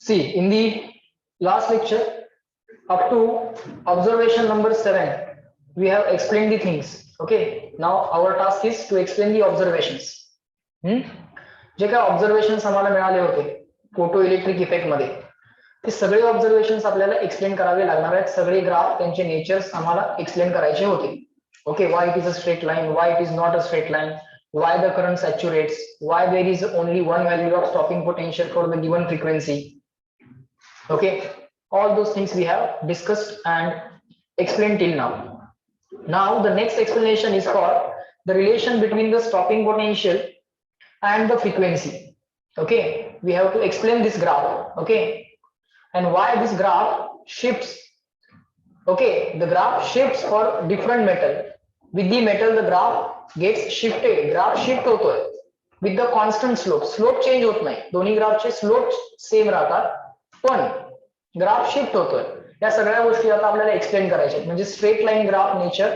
See, in the last lecture up to observation number 7 we have explained the things. Okay, now our task is to explain the observations. जे काय observations आम्हाला मिळाले होते photo electric effect मध्ये, ते सगळे observations आपल्याला explain करावे लागणार आहेत. सगळे ग्राफ त्यांचे नेचर्स आम्हाला एक्सप्लेन करायचे होते. Okay, why it is a straight line, why it is not a straight line, why the current saturates, why there is only one value of stopping potential for the given frequency. Okay, all those things we have discussed and explained till now. Now the next explanation is for the relation between the stopping potential and the frequency. Okay, we have to explain this graph. Okay, and why this graph shifts. Okay, the graph shifts for different metal. With the metal the graph gets shifted, graph shift होतोय with the constant slope. Slope change होत नाही, दोन्ही ग्राफचे slope same राहतात, पण graph shift होतोय. या सगळ्या गोष्टी आता आपल्याला एक्सप्लेन करायच्या आहेत. म्हणजे straight line graph nature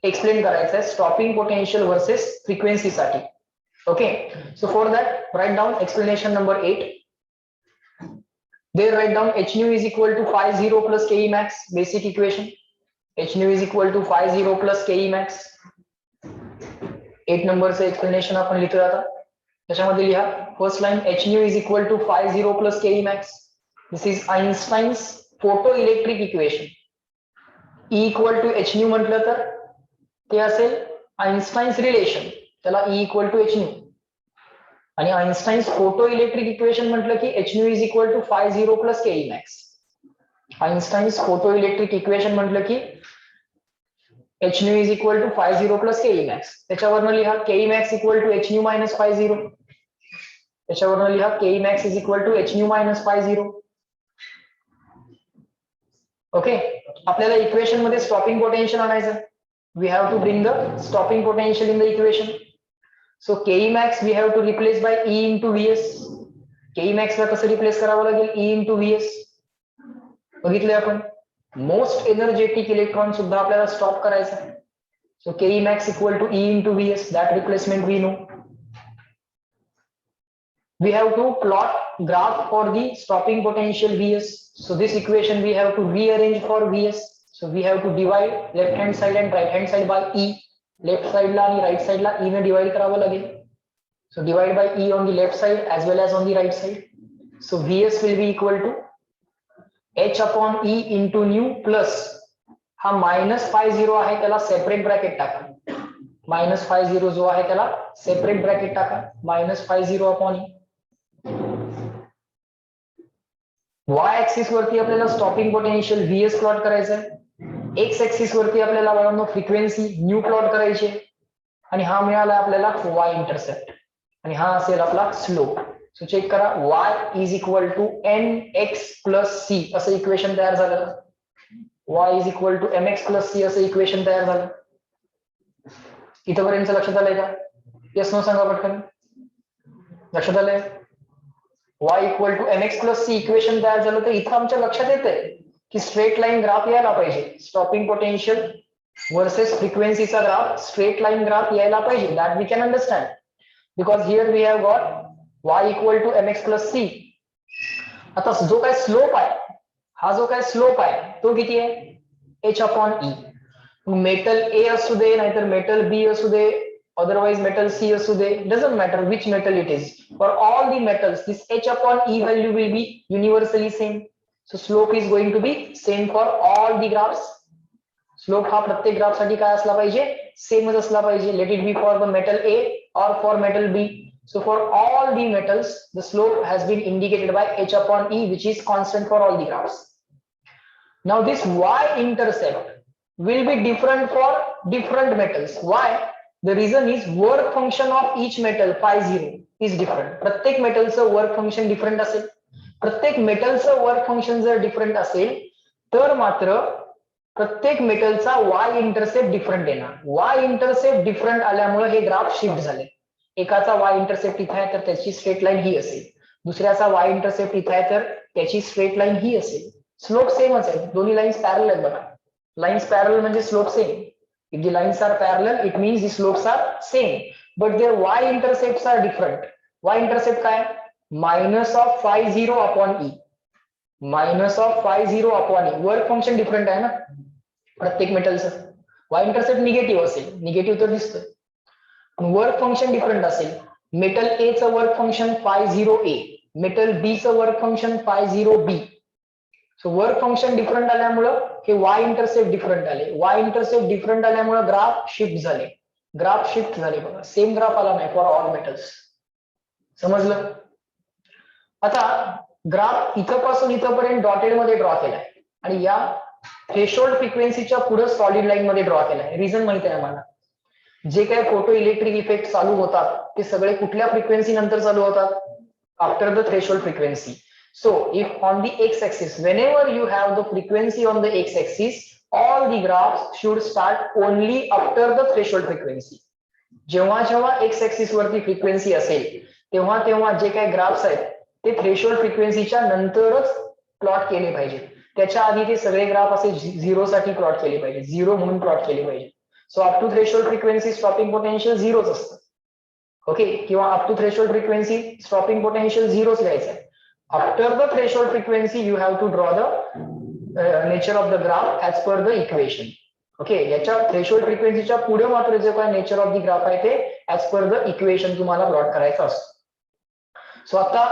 explain करायचं आहे स्टॉपिंग पोटेन्शियल वर्सेस फ्रिक्वेन्सी साठी. Okay, so for that write down explanation number 8. There write down h nu is equal to phi 0 plus ke max, basic equation. h nu is equal to phi 0 plus ke max. 8 नंबरचं explanation आपण लिहितोय आता. त्याच्यामध्ये लिहा first line h nu is equal to phi 0 plus ke max. This is Einstein's photo electric equation. E equal to h nu म्हटलं तर ते असेल आइन्स्टाईन्स रिलेशन, त्याला E equal to h nu. आणि आइन्स्टाईन्स फोटो इलेक्ट्रिक इक्वेशन म्हटलं की h nu is equal to phi 0 plus ke max. Einstein's photoelectric equation म्हटलं की h nu is equal to phi 0 plus ke max. त्याच्यावरनं लिहा ke max equal to h nu minus phi 0. त्याच्यावरनं लिहा ke max is equal to h nu minus phi 0. Okay, आपल्याला equation मध्ये stopping potential आणायचं. We have to bring the stopping potential in the equation. So ke max we have to replace by E into Vs. ke max ला कसं replace करावं लागेल? E into Vs. बघितले आपण most energetic electron सुद्धा आपल्याला stop करायचा आहे. So ke max equal to E into Vs. That replacement we know. We have to plot graph for the stopping potential Vs. So this equation we have to rearrange for Vs. So we have to divide left hand side and right hand side by E. Left साइडला आणि right साइडला E ने divide करावं लागेल. So divide by E on the left side as well as on the right side. So Vs will be equal to h upon E into nu plus हा minus phi 0 आहे त्याला separate bracket टाका. Minus phi 0 जो आहे त्याला separate bracket टाका. Minus phi 0 upon E. y axis वरती आपल्याला स्टॉपिंग पोटेन्शियल Vs प्लॉट करायचं आहे. एक्स ऍक्सिस वरती आपल्याला बाळांनो फ्रिक्वेन्सी न्यू प्लॉट करायची आहे. आणि हा मिळाला आपल्याला y इंटरसेप्ट आणि हा असेल आपला स्लोप. सो चेक करा y is equal to mx plus c असं इक्वेशन तयार झालं. y is equal to mx plus c असं इक्वेशन तयार झालं. इथपर्यंत लक्षात आलंय का? येस नो सांगा पटकन. लक्षात आलंय? y equal to mx plus c equation तयार झालं. तर इथं आमच्या लक्षात येतंय की स्ट्रेट लाईन ग्राफ यायला पाहिजे. स्टॉपिंग पोटेन्शियल वर्सेस फ्रिक्वेन्सीचा ग्राफ स्ट्रेट लाईन ग्राफ यायला पाहिजे. That we can understand because here we have got y equal to mx plus c. आता जो काय स्लोप आहे, हा जो काय स्लोप आहे तो किती आहे? h upon e. Metal A असू दे नाहीतर मेटल B असू दे, otherwise metal C असू दे, doesn't matter which metal it is. For all the metals this h upon e value will be universally same. So slope is going to be same for all the graphs. Slope हा प्रत्येक graph साठी काय असला पाहिजे? सेमच असला पाहिजे. Let it be for the metal A or for metal B. So for all the metals the slope has been indicated by h upon e which is constant for all the graphs. Now this y intercept will be different for different metals. Why? The reason is work function of each metal phi 0 is different. प्रत्येक मेटलचं work function different असेल. प्रत्येक मेटलचं work function जर different असेल तर मात्र प्रत्येक मेटलचा y intercept different येणार. y इंटरसेप्ट डिफरंट आल्यामुळे हे ग्राफ शिफ्ट झाले. एकाचा y इंटरसेप्ट इथे आहे तर त्याची स्ट्रेट लाईन ही असेल. दुसऱ्याचा y इंटरसेप्ट इथे आहे तर त्याची स्ट्रेट लाईन ही असेल. स्लोप सेमच आहे. दोन्ही लाईन्स पॅरलल आहेत बघा. लाईन्स पॅरलल म्हणजे slope same. If the lines are parallel, it means the slopes are same, but their y intercepts are different. Y intercept काय? Minus of phi 0 upon e. -φ0 upon e. Work function different आहे ना प्रत्येक मेटलचं. y intercept negative असेल, negative तर दिसतोय, पण work function different असेल. मेटल ए चं work function φ0a, metal B चं work function φ0b. So work function different आल्यामुळं हे वाय इंटरसेप्ट डिफरंट आले. वाय इंटरसेप्ट डिफरंट आल्यामुळे ग्राफ शिफ्ट झाले. ग्राफ शिफ्ट झाले बघा, सेम ग्राफ आला नाही फॉर ऑल मेटल्स. समजलं? आता ग्राफ इथपासून इथपर्यंत डॉटेड मध्ये ड्रॉ केलाय आणि या थ्रेशोल्ड फ्रिक्वेन्सीच्या पुढे सॉलिड लाईन मध्ये ड्रॉ केलाय. रिझन माहिती आहे आम्हाला. जे काही फोटो इलेक्ट्रिक इफेक्ट चालू होतात ते सगळे कुठल्या फ्रिक्वेन्सी नंतर चालू होतात? After the threshold frequency. So if on the x-axis, whenever you have the frequency on the x-axis, all the graphs should start only after the threshold frequency. जेव्हा जेव्हा x-axis वरती फ्रिक्वेन्सी असेल तेव्हा तेव्हा जे काही ग्राफ्स आहेत ते थ्रेशोल्ड फ्रिक्वेन्सीच्या नंतरच प्लॉट केले पाहिजे. त्याच्या आधी ते सगळे ग्राफ असे 0 साठी प्लॉट केले पाहिजे, 0 म्हणून प्लॉट केले पाहिजे. So up to threshold frequency stopping potential 0च असतं. ओके, किंवा up to threshold frequency stopping potential 0च लिहायचं आहे. After the threshold frequency, you have to draw the nature of the graph as per the equation. Okay, याच्या threshold फ्रिक्वेन्सीच्या पुढे मात्र जे काय नेचर ऑफ द ग्राफ आहे ते ऍज पर द इक्वेशन तुम्हाला प्लॉट करायचं असतं. सो आता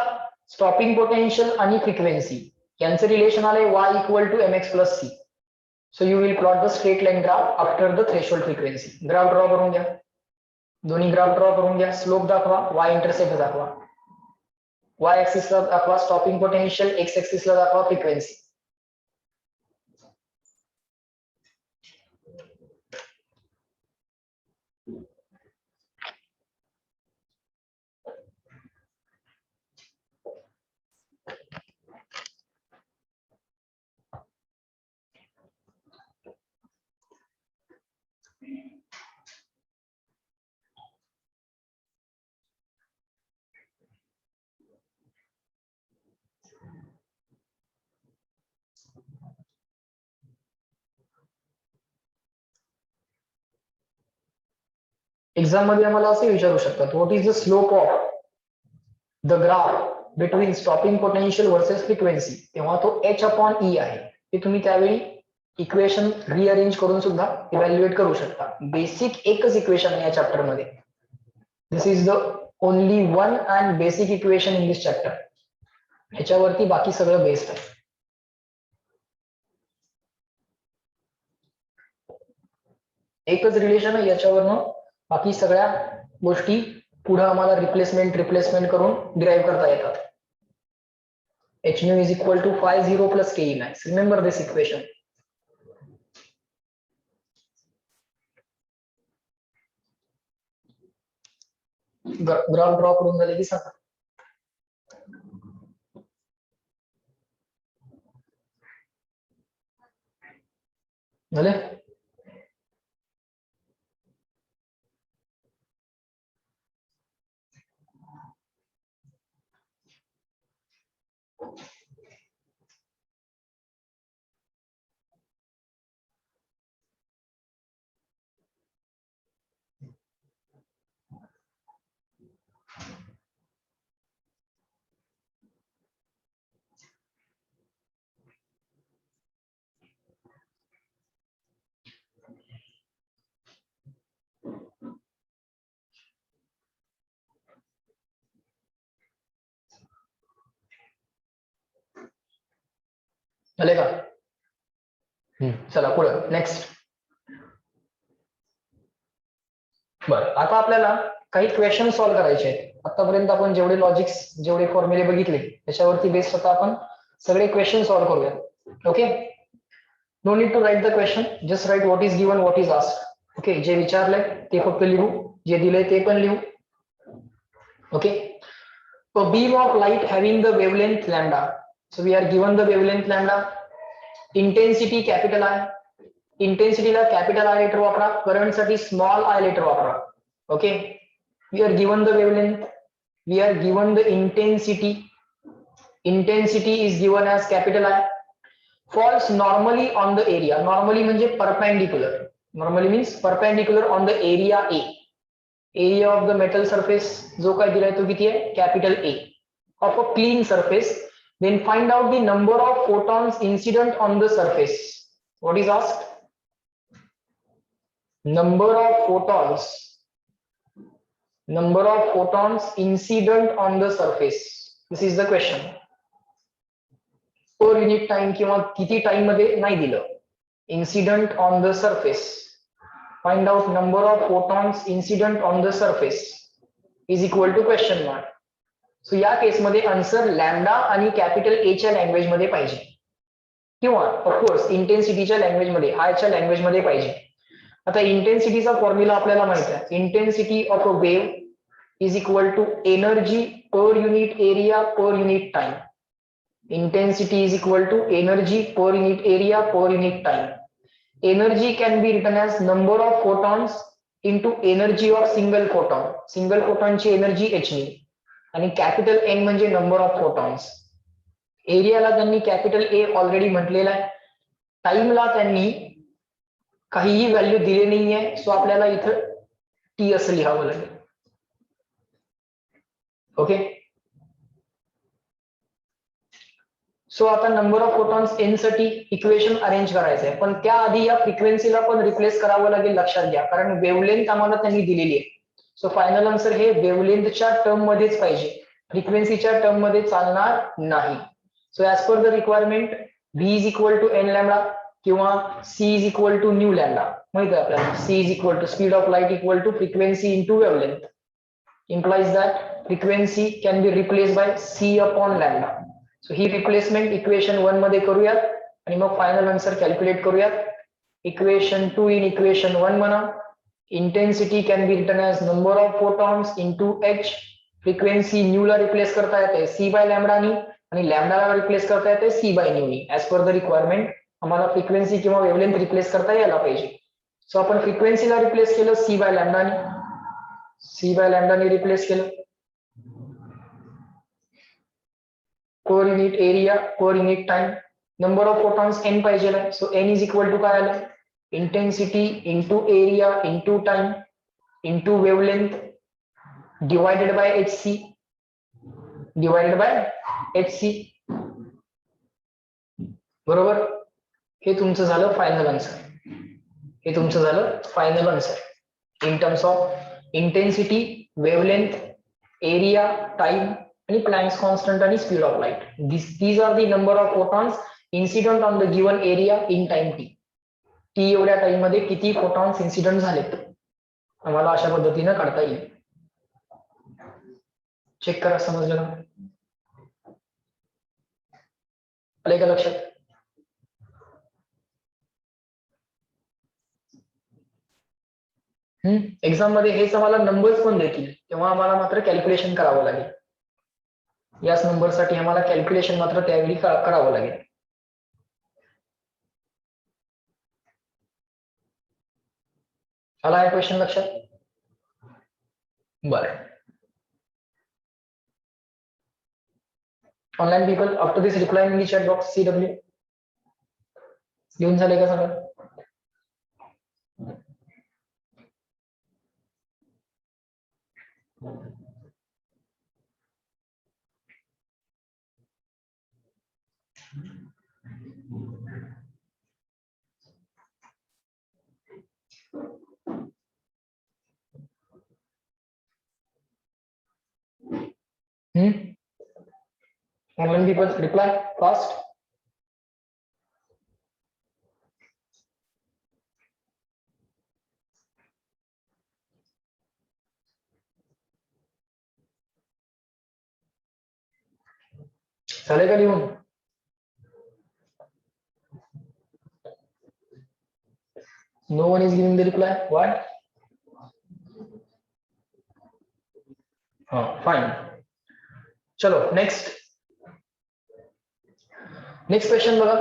स्टॉपिंग पोटेन्शियल आणि फ्रिक्वेन्सी यांचं रिलेशन आलंय y equal to mx plus c. So you will plot the straight line graph after the threshold frequency. Graph draw करून घ्या, दोन्ही ग्राफ ड्रॉ करून घ्या. स्लोप दाखवा, y इंटरसेप्ट दाखवा. y ऍक्सिस ला दाखवा स्टॉपिंग पोटेन्शियल, x ऍक्सिस ला दाखवा फ्रिक्वेन्सी. एक्झाम मध्ये आम्हाला असे विचारू शकतात, what is the slope of the graph between stopping potential versus frequency. तेव्हा तो h अपॉन e आहे. ते तुम्ही त्यावेळी इक्वेशन रिअरेंज करून सुद्धा इव्हॅल्युएट करू शकता. बेसिक एकच इक्वेशन आहे या चॅप्टर मध्ये. This is the only one and basic equation in this chapter. ह्याच्यावरती बाकी सगळं बेस्ड आहे. एकच रिलेशन आहे, याच्यावरनं बाकी सगळ्या गोष्टी पुढे आम्हाला रिप्लेसमेंट करून डिराइव्ह करता येतात. h nu is equal to phi 0 plus ke max. Remember this equation. Graph draw करून झाले की सांगा. झाले? झाले का? चला पुढे नेक्स्ट. बरं, आता आपल्याला काही क्वेश्चन सॉल्व्ह करायचे आहेत. आतापर्यंत आपण जेवढे लॉजिक्स, जेवढे फॉर्म्युले बघितले त्याच्यावरती बेस्ड आता आपण सगळे क्वेश्चन सॉल्व्ह करूया. Okay, no need to write the question, just write what is given, what is asked. Okay, जे विचारलंय ते फक्त लिहू, जे दिलंय ते पण लिहू. Okay, a beam of light having the wavelength lambda. So we are given the wavelength lambda. Intensity capital I. Intensity ला capital I लेटर वापरा, करंट साठी small I लेटर वापरा. Okay, we are given the wavelength, we are given the intensity. Intensity is given as capital I. Falls normally on the area. Normally म्हणजे perpendicular. Normally means perpendicular on the area A. Area of the metal surface जो काय दिलाय तो किती आहे? Capital A. Of a clean surface Then find out the number of photons incident on the surface. What is asked? Number of photons incident on the surface. This is the question. Per unit time किंवा किती time मध्ये नाही दिलं. Incident on the surface. Find out number of photons incident on the surface is equal to question mark. So या केसमध्ये answer lambda आणि capital A च्या language मध्ये पाहिजे किंवा ऑफकोर्स इंटेन्सिटीच्या लँग्वेज मध्ये आय च्या लँग्वेज मध्ये पाहिजे. आता इंटेन्सिटीचा फॉर्म्युला आपल्याला माहित आहे. Intensity of a wave is equal to energy per unit area per unit time. Intensity is equal to energy per unit area per unit time. Energy can be written as number of photons into energy of single photon. Single फोटॉनची energy एचनी आणि capital N म्हणजे number of photons. एरियाला त्यांनी capital ए already म्हटलेला आहे. टाइमला त्यांनी काहीही value दिली नाहीये. So आपल्याला इथं टी असं लिहावं लागेल. ओके. सो आता नंबर ऑफ फोटॉन्स एन साठी इक्वेशन अरेंज करायचं आहे. पण त्याआधी या फ्रिक्वेन्सीला पण रिप्लेस करावं लागेल. लक्षात घ्या कारण वेवलेंथ आम्हाला त्यांनी दिलेली आहे. सो फायनल आन्सर हे वेवलेंथच्या टर्म मध्येच पाहिजे. फ्रिक्वेन्सीच्या टर्म मध्ये चालणार नाही. So as per the requirement V is equal to N lambda किंवा C is equal to nu lambda. माहिती आहे आपल्याला C is equal to speed of light equal to frequency into wavelength. implies that frequency can be replaced by c upon lambda. So he replacement equation 1 मध्ये करूयात आणि मग final answer calculate करूयात. Equation 2 in equation 1 म्हणा. Intensity can be written as number of photons into H. Frequency new ला replace करता येते C by लॅम्डानी आणि लॅम्डाला रिप्लेस करता येते सी बाय न्यूनी. ऍज पर द रिक्वायरमेंट आम्हाला फ्रिक्वेन्सी किंवा वेवलेंथ रिप्लेस करता यायला पाहिजे. सो आपण फ्रिक्वेन्सीला रिप्लेस केलं सी बाय लॅम्डानी रिप्लेस केलं. Per unit area per unit time. Number of photons N पाहिजे. So N is equal to काय आलं intensity into area into time into wavelength divided by H C. बरोबर. हे तुमचं झालं final answer. In terms of intensity, wavelength, area, time आणि Planck's constant आणि speed of light. These are the number of photons incident on the given area in time T. T एवढ्या time मध्ये किती photons incident झालेत आम्हाला अशा पद्धतीने काढता येईल. चेक करा. समजलं का? आले का लक्षात? एक्झाम मध्ये हेच आम्हाला नंबर्स पण देतील तेव्हा आम्हाला मात्र कॅल्क्युलेशन करावं लागेल. याच नंबर साठी आम्हाला कॅल्क्युलेशन मात्र त्यावेळी करावं लागेल. आला आहे क्वेश्चन लक्षात? बरं. Online people after this reply in the chat box CW लिहून झाले का सगळं? Online people reply fast. झाले का लिहून? No one is giving the reply. Why? Fine. चलो नेक्स्ट क्वेश्चन बघा.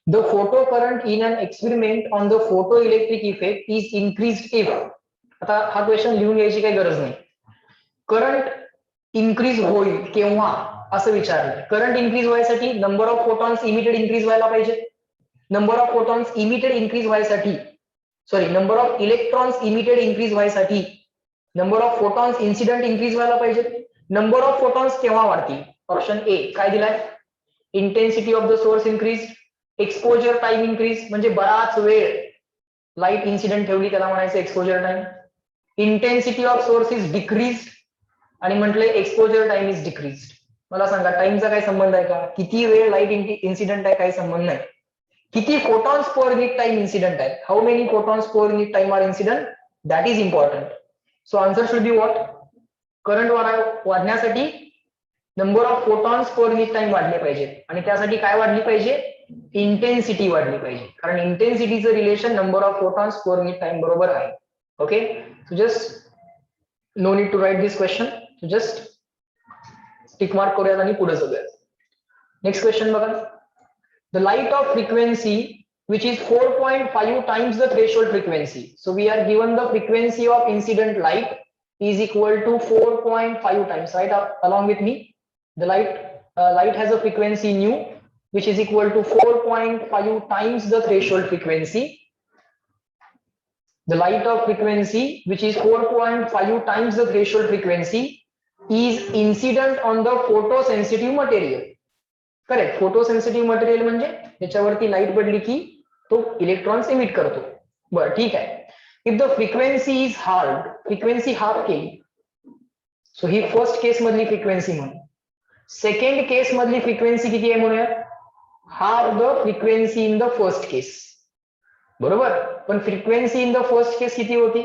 The photo current in an experiment on the photoelectric effect is increased if. आता हा क्वेश्चन लिहून घ्यायची काही गरज नाही. करंट इन्क्रीज होईल केव्हा असं विचारलं. करंट इन्क्रीज व्हायसाठी number of photons emitted increase व्हायला पाहिजे. Number of photons emitted increase व्हायसाठी number of electrons emitted increase व्हायसाठी number of photons incident increase व्हायला पाहिजे. नंबर ऑफ फोटॉन्स केव्हा वाढतील? ऑप्शन ए काय दिलाय? Intensity of the source increase, exposure time increase, म्हणजे बराच वेळ लाईट इन्सिडेंट ठेवली त्याला म्हणायचं exposure time. Intensity of source is decrease आणि म्हटलंय एक्सपोजर टाइम इज डिक्रीज. मला सांगा टाइमचा काही संबंध आहे का? किती वेळ लाईट इन्सिडेंट आहे काही संबंध नाही. किती photons per unit time incident आहे? How many photons per unit time are incident? That is important. So answer should be what? Current वाढण्यासाठी number of photons per unit time वाढले पाहिजे आणि त्यासाठी काय वाढली पाहिजे? इंटेन्सिटी वाढली पाहिजे, कारण इंटेन्सिटीचं relation number of photons per unit time बरोबर आहे. Okay, so just no need to write this question, so just tick mark करूयात आणि पुढे जाऊयात. नेक्स्ट क्वेश्चन बघा. The light of frequency which is 4.5 times the threshold frequency. So we are given the frequency of incident light is equal to 4.5 times, right? Along with me, the light has a frequency nu which is equal to 4.5 times the threshold frequency. The light of frequency which is 4.5 times the threshold frequency is incident on the photosensitive material. Correct. Photosensitive material म्हणजे त्याच्यावरती light पडली की तो electrons emit करतो. बरं ठीक आहे. If the frequency is hard, frequency half केली, सो ही फर्स्ट केस मधली फ्रिक्वेन्सी म्हणून. सेकंड केस मधली फ्रिक्वेन्सी किती आहे म्हणूया? Half the frequency in the first case. बरोबर. पण frequency in the first case किती होती?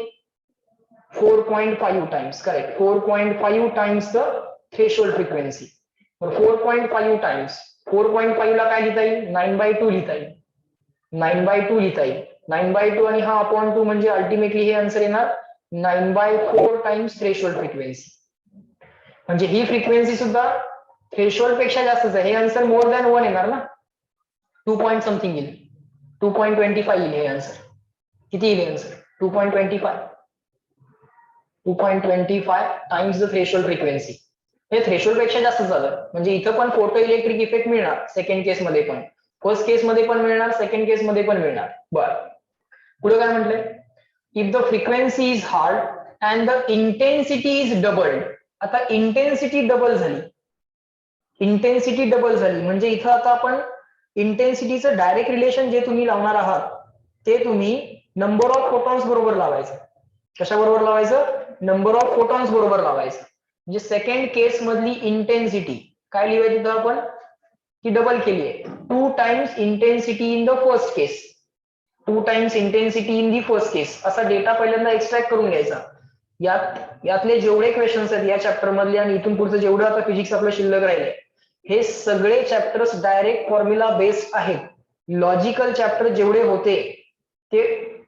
4.5 times. Correct. 4.5 times the threshold frequency. 4.5 times 4.5 ला काय लिहिता येईल? 9/2 लिहिता येईल. 9/2 लिहिता येईल. 9/2 आणि हा अपॉन 2 म्हणजे अल्टिमेटली हे आन्सर येणार 9/4 टाइम्स थ्रेशोल्ड फ्रिक्वेन्सी. म्हणजे ही फ्रिक्वेन्सी सुद्धा थ्रेशोल्ड पेक्षा जास्तच आहे. हे आन्सर मोर दॅन 1 येणार ना. 2 पॉइंट समथिंग येईल. 2.25 येईल हे आन्सर. किती येईल answer? 2.25. 2.25 times the threshold frequency. हे थ्रेशोल्ड पेक्षा जास्त झालं. म्हणजे इथं पण फोटो इलेक्ट्रिक इफेक्ट मिळणार सेकंड केस मध्ये पण, फर्स्ट केस मध्ये पण मिळणार, सेकंड केस मध्ये पण मिळणार. बरं, पुढे काय म्हटलंय? If the frequency is hard and the intensity is doubled. आता इंटेन्सिटी डबल झाली. इंटेन्सिटी डबल झाली म्हणजे इथं आता आपण इंटेन्सिटीचं डायरेक्ट रिलेशन जे तुम्ही लावणार आहात ते तुम्ही नंबर ऑफ फोटॉन्स बरोबर लावायचं. कशा बरोबर लावायचं? नंबर ऑफ फोटॉन्स बरोबर लावायचं. म्हणजे सेकंड केस मधली इंटेन्सिटी काय लिहायची तर आपण की डबल केली आहे. 2 times intensity in the first case. 2 times intensity in the first case असा डेटा पहिल्यांदा एक्स्ट्रॅक्ट करून घ्यायचा. यातले जेवढे क्वेश्चन्स आहेत या चॅप्टर मधले आणि इथून पुढचं जेवढं आता फिजिक्स आपलं शिल्लक राहिले हे सगळे चॅप्टर्स डायरेक्ट फॉर्म्युला बेस्ड आहेत. लॉजिकल चॅप्टर जेवढे होते ते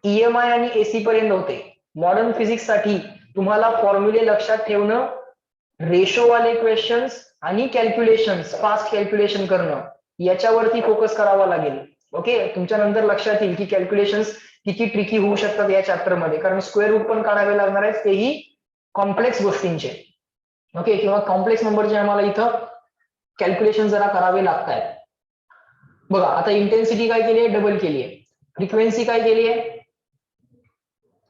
EMI आणि AC पर्यंत होते. मॉडर्न फिजिक्स साठी तुम्हाला फॉर्म्युले लक्षात ठेवणं, रेशो वाले क्वेश्चन्स आणि कॅल्क्युलेशन्स, फास्ट कॅल्क्युलेशन करणं याच्यावरती फोकस करावा लागेल. ओके, तुमच्या नंतर लक्षात येईल की कॅल्क्युलेशन्स किती ट्रिकी होऊ शकतात या चॅप्टर मध्ये, कारण स्क्वेअर रूट पण काढावे लागणार आहेत, तेही कॉम्प्लेक्स गोष्टींचे. ओके, किंवा कॉम्प्लेक्स नंबरचे आम्हाला इथं कॅल्क्युलेशन जरा करावे लागतात. बघा आता इंटेन्सिटी काय केली आहे? डबल केली आहे. फ्रिक्वेन्सी काय केली आहे?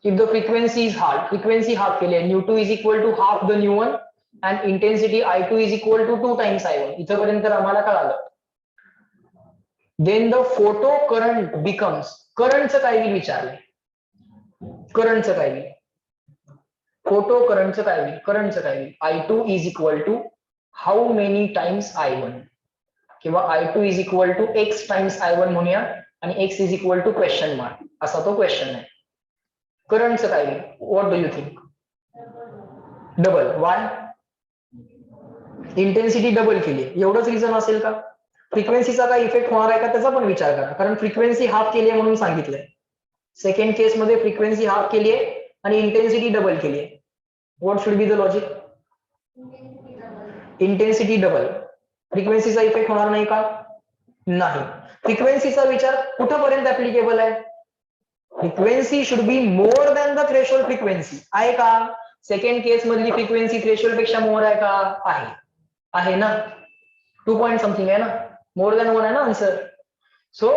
If the frequency is hard, frequency half केली आहे. nu2 is equal to half the nu1 and intensity I2 is equal to 2 times I1. इथपर्यंत आम्हाला कळालं. Then the photo current becomes. करंटचं काय होईल विचारले. करंटचं काय होईल? फोटो करंटचं काय होईल? करंटचं काय होईल? I2 is equal to how many times I1 किंवा I2 is equal to x times I1 म्हणूया आणि x is equal to question mark असा तो क्वेश्चन आहे. करंटचं काय होईल? What do you think? Double. Why? Intensity double केली, एवढंच रिझन असेल का? फ्रिक्वेन्सीचा काय इफेक्ट होणार आहे का त्याचा पण विचार करा, कारण फ्रिक्वेन्सी हाफ केली आहे म्हणून सांगितलंय. सेकंड केस मध्ये फ्रिक्वेन्सी हाफ केली आहे आणि इंटेन्सिटी डबल केली आहे. What should be the logic? Intensity double. फ्रिक्वेन्सीचा इफेक्ट होणार नाही का? नाही. फ्रिक्वेन्सीचा विचार कुठपर्यंत ऍप्लिकेबल आहे? Frequency should be more than the threshold frequency. आहे का? सेकंड केस मधली फ्रिक्वेन्सी थ्रेशोल्ड पेक्षा मोर आहे का? आहे. आहे ना. 2 पॉइंट समथिंग आहे ना. मोर दॅन 1 आहे ना answer. So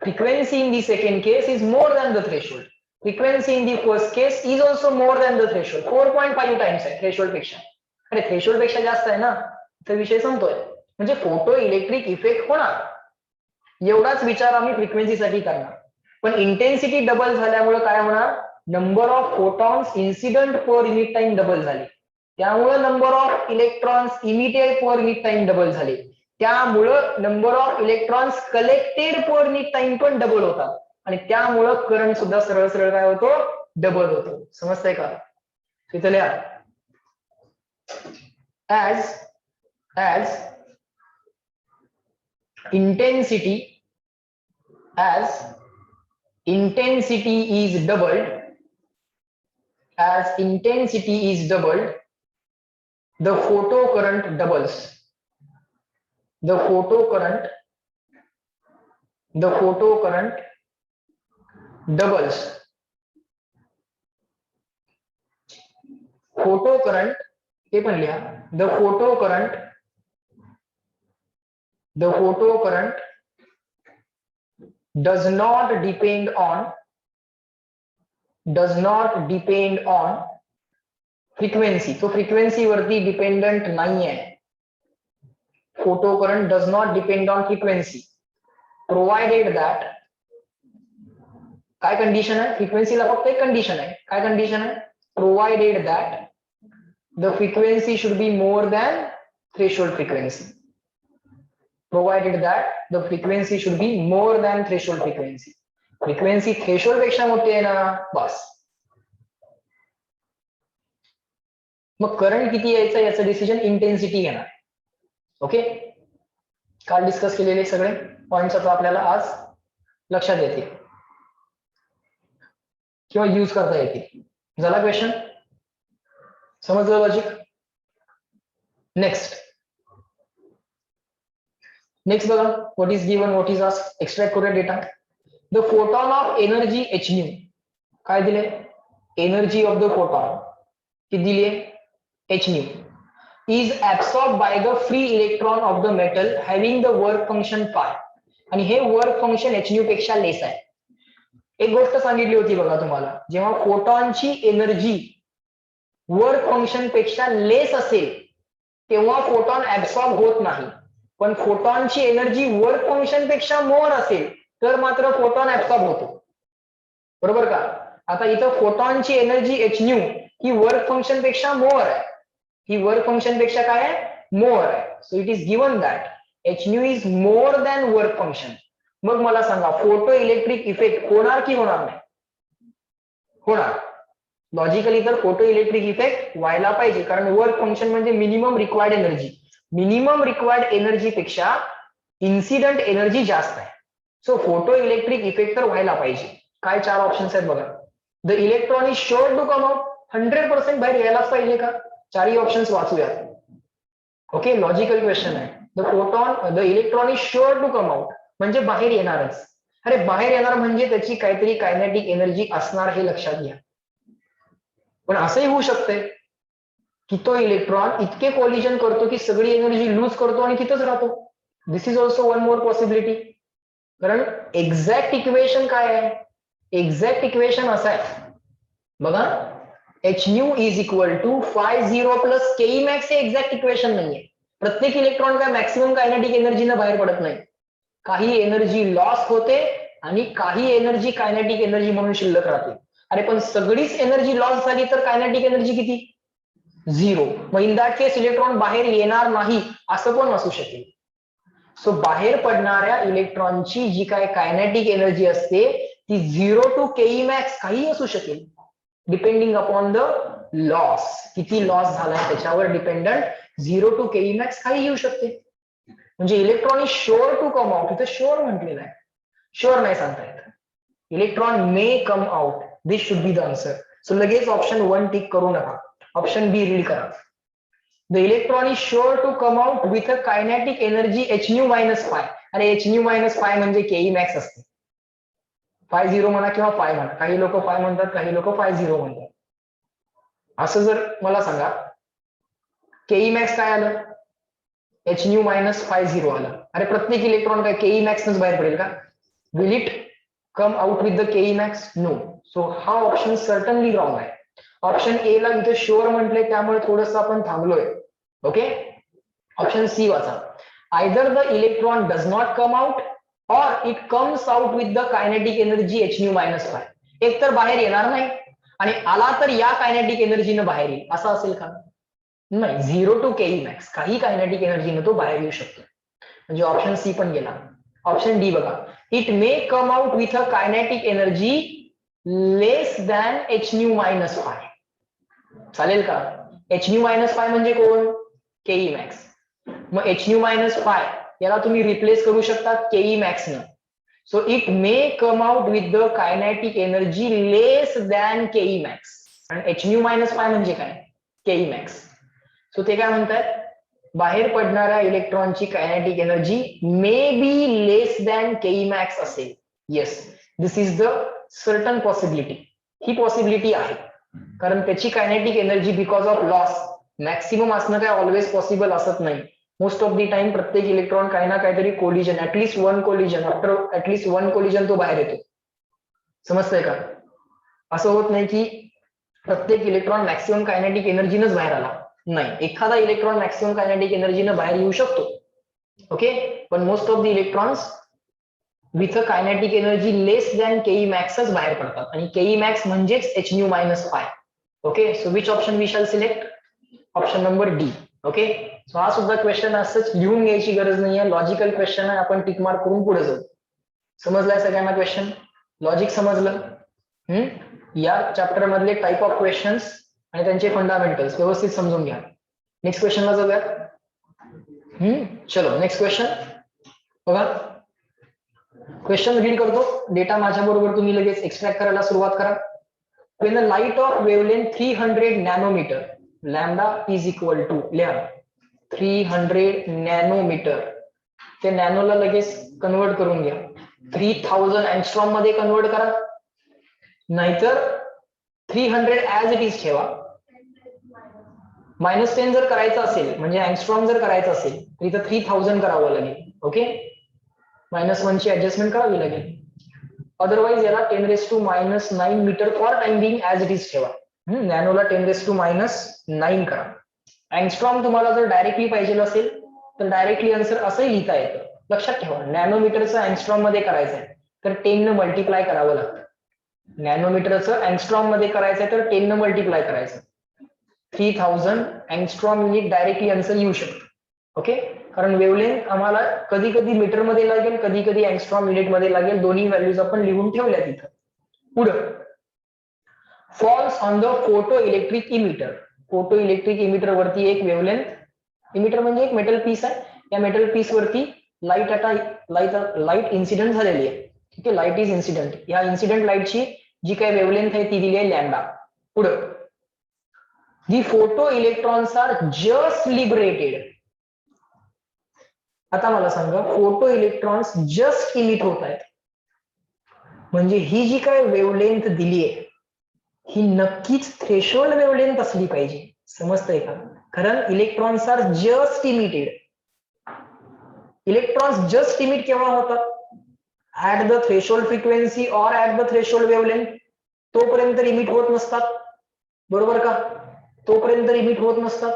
frequency in the second case is more than the threshold. Frequency in the first case is also more than the threshold. 4.5 times आहे थ्रेशोल्ड पेक्षा. अरे थ्रेशोल्ड पेक्षा जास्त आहे ना, तर विषय संपतोय. म्हणजे फोटो इलेक्ट्रिक इफेक्ट होणार, एवढाच विचार आम्ही फ्रिक्वेन्सीसाठी करणार. पण इंटेन्सिटी डबल झाल्यामुळे काय होणार, number of photons incident per unit time double झाले, त्यामुळे number of electrons emitted per unit time double झाले, त्यामुळं number of electrons collected per unit time पण डबल होतात, आणि त्यामुळं करंट सुद्धा सरळ सरळ काय होतो, डबल होतो. समजतंय का? तिथे लिहा, as intensity is doubled, the photocurrent doubles. The photocurrent doubles. Photocurrent हे पण लिहा, the photocurrent does not depend on frequency. तो फ्रिक्वेन्सी वरती डिपेंडंट नाही आहे. Photocurrent does not depend on frequency, provided that, काय कंडिशन आहे, फ्रिक्वेन्सीला फक्त एक कंडिशन आहे, काय कंडिशन आहे, provided that the frequency should be more than threshold frequency. Provided that the frequency should be more than threshold frequency. Frequency threshold पेक्षा मोठी आहे ना, बस. मग करंट किती यायचं याचं डिसिजन इंटेन्सिटी घेणार. ओके, काल डिस्कस केलेले सगळे पॉइंट्स आता आपल्याला आज लक्षात येतील किंवा यूज करता येतील. झाला क्वेश्चन, समजलं लॉजिक? नेक्स्ट बघा, what is given, what is asked, extract करूया data. The photon of energy H nu, काय दिले, एनर्जी ऑफ द फोटॉन किती दिली, H nu, is absorbed by the free electron of the metal having the work function phi, आणि हे work function H new पेक्षा लेस आहे. एक गोष्ट सांगितली होती बघा तुम्हाला, जेव्हा फोटॉनची एनर्जी वर्क फंक्शन पेक्षा लेस असेल तेव्हा फोटॉन ऍब्सॉर्ब होत नाही, पण फोटॉनची एनर्जी वर्क फंक्शन पेक्षा मोर असेल तर मात्र फोटॉन ऍब्सॉर्ब होतो. बरोबर का? आता इथं फोटॉनची एनर्जी एच न्यू ही वर्क फंक्शन पेक्षा मोर आहे, ही वर्क फंक्शन पेक्षा काय आहे, मोर आहे. So it is given that H nu is more than work function. मग मला सांगा, फोटो इलेक्ट्रिक इफेक्ट होणार की होणार नाही? होणार. लॉजिकली तर फोटो इलेक्ट्रिक इफेक्ट व्हायला पाहिजे, कारण वर्क फंक्शन म्हणजे minimum required energy, minimum required energy पेक्षा इन्सिडंट एनर्जी जास्त आहे. सो फोटो इलेक्ट्रिक इफेक्ट तर व्हायला पाहिजे. काय चार ऑप्शन्स आहेत बघा. The electron is sure to come out, 100% बाहेर यायलाच पाहिजे का? चारही ऑप्शन्स वाचूयात. ओके, लॉजिकल क्वेश्चन आहे. The electron is sure to come out म्हणजे बाहेर येणारच. अरे बाहेर येणार म्हणजे त्याची काहीतरी कायनेटिक एनर्जी असणार हे लक्षात घ्या. पण असंही होऊ शकतंय की तो इलेक्ट्रॉन इतके कोलिजन करतो की सगळी एनर्जी लूज करतो आणि तिथंच राहतो. This is also one more possibility. कारण एक्झॅक्ट इक्वेशन काय आहे, एक्झॅक्ट इक्वेशन असं आहे बघा, H nu is equal to phi zero plus KE max. हे एक्झॅक्ट इक्वेशन नाहीये. प्रत्येक इलेक्ट्रॉन काय मॅक्सिमम कायनेटिक एनर्जीनं बाहेर पडत नाही. काही एनर्जी लॉस होते आणि काही एनर्जी कायनेटिक एनर्जी म्हणून शिल्लक राहते. अरे पण सगळीच एनर्जी लॉस झाली तर कायनेटिक एनर्जी किती, झिरो. मग इन दॅट केस इलेक्ट्रॉन बाहेर येणार नाही असं पण असू शकेल. सो बाहेर पडणाऱ्या इलेक्ट्रॉनची जी काय कायनेटिक एनर्जी असते ती 0 टू केई मॅक्स काही असू शकेल, डिपेंडिंग अपॉन द लॉस. किती लॉस झालाय त्याच्यावर डिपेंडंट 0 टू केई मॅक्स काही येऊ शकते. म्हणजे electron is sure to come out, इथं शुअर म्हटलेलं आहे, शुअर नाही सांगता येत. Electron may come out, this should be the answer. So लगेच ऑप्शन 1 टिक करू नका, ऑप्शन बी रीड करा. The electron is sure to come out with a kinetic energy h nu minus phi. अरे h nu minus phi म्हणजे ke max असते. phi 0 म्हणा किंवा phi म्हणा, काही लोक phi म्हणतात, काही लोक phi 0 म्हणतात. असं जर मला सांगा ke max काय आलं, h nu minus phi 0 आलं. अरे प्रत्येक इलेक्ट्रॉन काय ke max नच बाहेर पडेल का? Will it come out with the ke max? No. So हा ऑप्शन सर्टनली रॉंग आहे. ऑप्शन ए ला इथे शुअर म्हटले त्यामुळे थोडस आपण थांबलोय. ओके, ऑप्शन सी वाचा. either the electron does not come out or it comes out with the kinetic energy h nu minus 5. एक तर बाहेर येणार नाही आणि आला तर या कायनेटिक एनर्जीने बाहेर येईल, असं असेल का? नाही, 0 to ke max काही कायनेटिक एनर्जीने तो बाहेर येऊ शकतो. म्हणजे ऑप्शन सी पण गेला. ऑप्शन डी बघा, it may come out with a kinetic energy less than H nu minus 5. चालेल का? एच न्यू मायनस 5 म्हणजे कोण? केई मॅक्स. मग एच न्यू मायनस 5 याला तुम्ही रिप्लेस करू शकता केई मॅक्स न. So it may come out with the kinetic energy less than केई मॅक्स. आणि एच न्यू मायनस 5 म्हणजे काय? केई मॅक्स. सो ते काय म्हणतात? बाहेर पडणाऱ्या इलेक्ट्रॉनची kinetic energy may be less than केई मॅक्स असेल. Yes, this is the certain possibility. He possibility आहे, कारण त्याची kinetic energy because of loss maximum असणं काय ऑलवेज पॉसिबल असत नाही. मोस्ट ऑफ द टाइम प्रत्येक इलेक्ट्रॉन काही ना काहीतरी collision, at least one collision, after at least one collision तो बाहेर येतो. समजतंय का? असं होत नाही की प्रत्येक इलेक्ट्रॉन मॅक्सिमम कायनेटिक एनर्जीनच बाहेर आला. नाही, एखादा इलेक्ट्रॉन मॅक्सिमम कायनेटिक एनर्जीने बाहेर येऊ शकतो. ओके, पण most of the electrons with a kinetic energy less than KE मॅक्सच बाहेर पडतात. आणि केई मॅक्स म्हणजेच H nu minus 5. Okay, so which option we shall select? Option number D. Okay, so हा सुद्धा क्वेश्चन असंच लिहून घ्यायची गरज नाहीये, लॉजिकल क्वेश्चन आहे, आपण टिक मार्क करून पुढे जाऊ. समजलाय सगळ्यांना क्वेश्चन? लॉजिक समजलं? या चॅप्टर मधले टाइप ऑफ क्वेश्चन्स आणि त्यांचे फंडामेंटल्स व्यवस्थित समजून घ्या. नेक्स्ट क्वेश्चनला जाऊयात. चलो नेक्स्ट क्वेश्चन बघा. क्वेश्चन रीड करतो, डेटा माझ्या बरोबर तुम्ही लगेच एक्सट्रॅक्ट करायला सुरुवात करा. When a light of wavelength 300 nanometer, lambda is equal to, लिहा 300 नॅनोमीटर. ते नॅनोला लगेच कन्वर्ट करून घ्या, 3000 अँगस्ट्रॉम मध्ये कन्वर्ट करा, नाहीतर 300 ऍज इट इज ठेवा. -10 जर करायचं असेल, म्हणजे अँगस्ट्रॉम जर करायचं असेल तर इथं 3000 करावं लागेल. ओके, -1 ची ऍडजस्टमेंट करावी लागेल. अदरवाइज याला 10⁻⁹ metre for time being as it is ठेवा. नॅनोला 10⁻⁹ करा. अँगस्ट्रॉम तुम्हाला जर डायरेक्टली पाहिजे असेल तर डायरेक्टली आन्सर असंही लिहिता येतं. लक्षात ठेवा, नॅनोमीटरचं अँगस्ट्रॉम मध्ये करायचंय तर 10 न मल्टिप्लाय करावं लागतं. नॅनोमीटरचं अँगस्ट्रॉम मध्ये करायचंय तर 10 न मल्टिप्लाय करायचं. 3000 अँगस्ट्रॉम युनिट डायरेक्टली आन्सर येऊ शकतं. ओके, कारण वेवलेंथ आम्हाला कधी कधी मीटर मध्ये लागेल, कधी कधी अँगस्ट्रॉम युनिट मध्ये लागेल. दोन्ही व्हॅल्यूज आपण लिहून ठेवल्या तिथं. पुढं, falls on the photo electric emitter. Photo electric emitter वरती एक वेवलेंथ, इमिटर म्हणजे एक मेटल पीस आहे, या मेटल पीस वरती लाईट इन्सिडेंट झालेली आहे. ठीक आहे, लाईट इज इन्सिडेंट. या इन्सिडेंट लाईटची जी काही वेवलेंथ आहे ती दिली आहे लॅम्बडा. पुढं, the photo electrons are just liberated. आता मला सांगा, फोटो इलेक्ट्रॉन्स जस्ट इमिट होत आहेत, म्हणजे ही जी काय वेवलेंथ दिली आहे ही नक्कीच थ्रेशोल्ड वेवलेंथ असली पाहिजे. समजतंय का? कारण electrons are just emitted. Electrons just emit केव्हा होतात? ऍट द थ्रेशोल्ड फ्रिक्वेन्सी और ऍट द थ्रेशोल्ड वेवलेंथ. तोपर्यंत इमिट होत नसतात, बरोबर का? तोपर्यंत इमिट होत नसतात.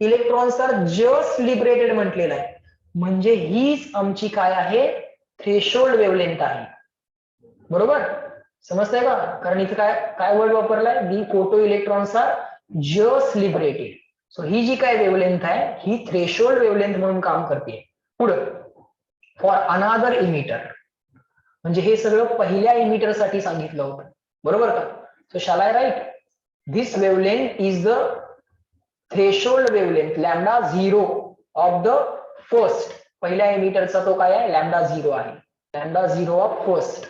इलेक्ट्रॉन्स आर जस्ट लिबरेटेड म्हटलेलं आहे, म्हणजे हीच आमची काय आहे? थ्रेशोल्ड वेवलेंथ आहे. बरोबर, समजतंय का? कारण इथे काय काय वर्ड वापरलाय? The photo electrons are just liberated. So ही जी काय वेवलेंथ आहे ही थ्रेशोल्ड वेवलेंथ म्हणून काम करते. पुढं, फॉर अनादर इमिटर, म्हणजे हे सगळं पहिल्या इमिटर साठी सांगितलं होतं, बरोबर का? So shall I write this wavelength is the threshold wavelength lambda 0 of the first. पहिल्या इमिटरचा तो काय आहे? लॅम्बडा 0 आहे. Lambda 0 of first.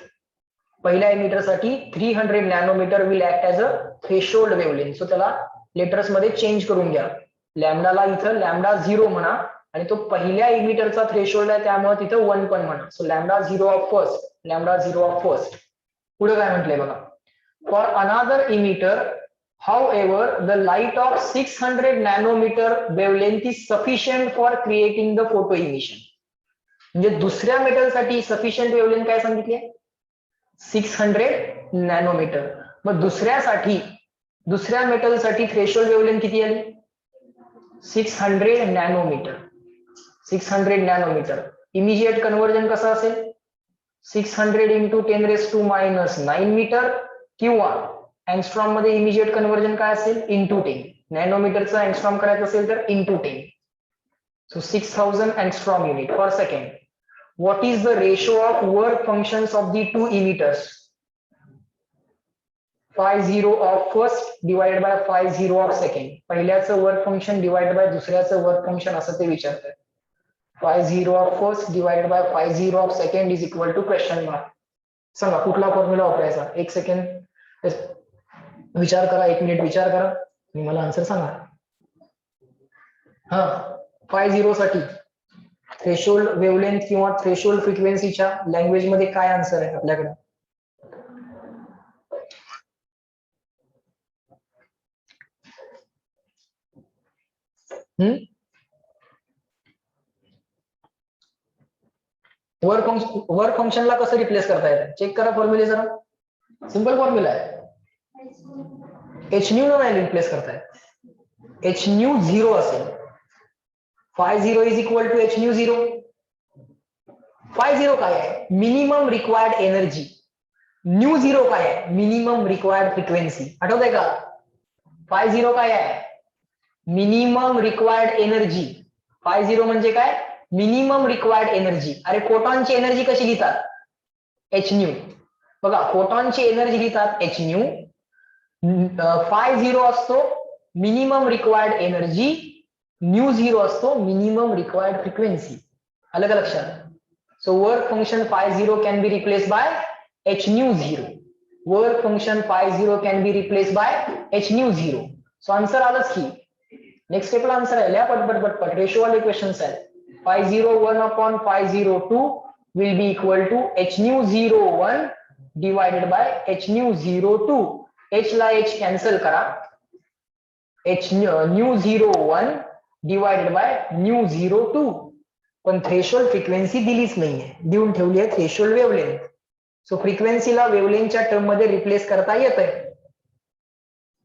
पहिल्या इमिटर साठी 300 nanometre will act as a threshold wavelength. So त्याला लेटर्स मध्ये चेंज करून घ्या. लॅम्बडाला इथं लॅम्बडा 0 म्हणा, आणि तो पहिल्या इमिटरचा थ्रेशोल्ड आहे त्यामुळे तिथं 1 पण म्हणा. So lambda 0 of first, lambda 0 of first. पुढे काय म्हटलंय बघा, for another emitter however the light of 600 nanometer wavelength is sufficient for creating the photo emission. म्हणजे दुसऱ्या मेटलसाठी सफिशियंट वेवलेंथ काय सांगितली? 600 नॅनोमीटर. मग दुसऱ्या मेटलसाठी थ्रेशोल्ड वेवलेंथ किती आली? 600 नॅनोमीटर. 600 नॅनोमीटर. इमिजिएट कन्व्हर्जन कसं असेल? 600 इंटू 10⁻⁹ मीटर, किंवा अँगस्ट्रॉम मध्ये इमिजिएट कन्व्हर्जन काय असेल? इंटू 10. नॅनोमीटरचं अँगस्ट्रॉम करायचं असेल तर into 10. So 6000 angstrom unit per second. What is the ratio of work functions of the two emitters? 50 of first divided by 50 of second. पहिल्याचं वर्क फंक्शन डिवाइड बाय दुसऱ्याचं work function असं ते विचारतात. 50 of first divided by 50 of second is equal to question mark. सांगा कुठला formula वापरायचा? 1 second विचार करा, 1 मिनिट विचार करा आणि मला आन्सर सांगा. हा 50 साठी थ्रेशोल्ड वेवलेंथ किंवा थ्रेशोल्ड फ्रिक्वेन्सीच्या लँग्वेज मध्ये काय आन्सर आहे आपल्याकडे? वर्क फंक्शनला कसं रिप्लेस करता येतं? चेक करा फॉर्म्युले जरा. सिंपल फॉर्म्युला आहे. एच न्यू न नाही रिप्लेस करताय. एच न्यू 0 असेल. 50 is equal to H nu 0. 50 काय आहे? Minimum required energy. न्यू 0 काय आहे? Minimum required frequency. आठवतंय का? 50 काय आहे? Minimum required energy. 50 म्हणजे काय? Minimum required energy. अरे फोटॉनची एनर्जी कशी लिहितात? H new. बघा फोटॉनची एनर्जी लिहितात एच न्यू. 50 असतो मिनिमम रिक्वायर्ड एनर्जी, न्यू 0 असतो मिनिमम रिक्वायर्ड फ्रिक्वेन्सी. आलं का लक्षात? So work function 50 can be replace by H nu 0. Work function 50 can be replace by H nu 0. So answer आलंच की. Next स्टेपला आन्सर आहे. लिहा पटपट. रेशो वाले क्वेश्चन्स आहेत. 501 upon 502 will be equal to h nu 01 divided by h nu 02. h ला h cancel करा. h nu 01 divided by nu 02. पण थ्रेशोल्ड फ्रिक्वेन्सी दिलीच नाहीये, देऊन ठेवली आहे थ्रेशोल्ड वेवलेंथ. सो फ्रिक्वेन्सीला वेवलेंथच्या टर्म मध्ये रिप्लेस करता येतंय.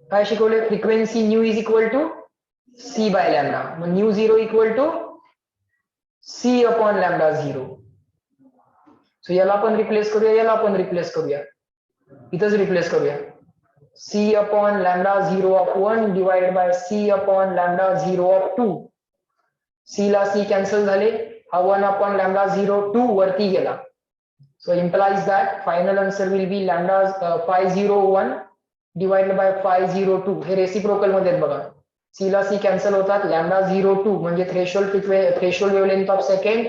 काय शिकवले? Frequency nu is equal to C by lambda. मग nu 0 equal to C upon lambda 0. So याला आपण रिप्लेस करूया, याला आपण रिप्लेस करूया, इथंच रिप्लेस करूया. C upon lambda 0 of 1 divided by C upon lambda 0 of 2. C ला सी कॅन्सल झाले. हा 1 अपॉन लॅम्डा 0 2 वरती गेला. So implies that final answer will be lambda 501 divided by 502. हे रेसिप्रोकल मध्ये आहेत बघा. सी ला सी कॅन्सल होतात. लॅम्डा 02 म्हणजे threshold wavelength of second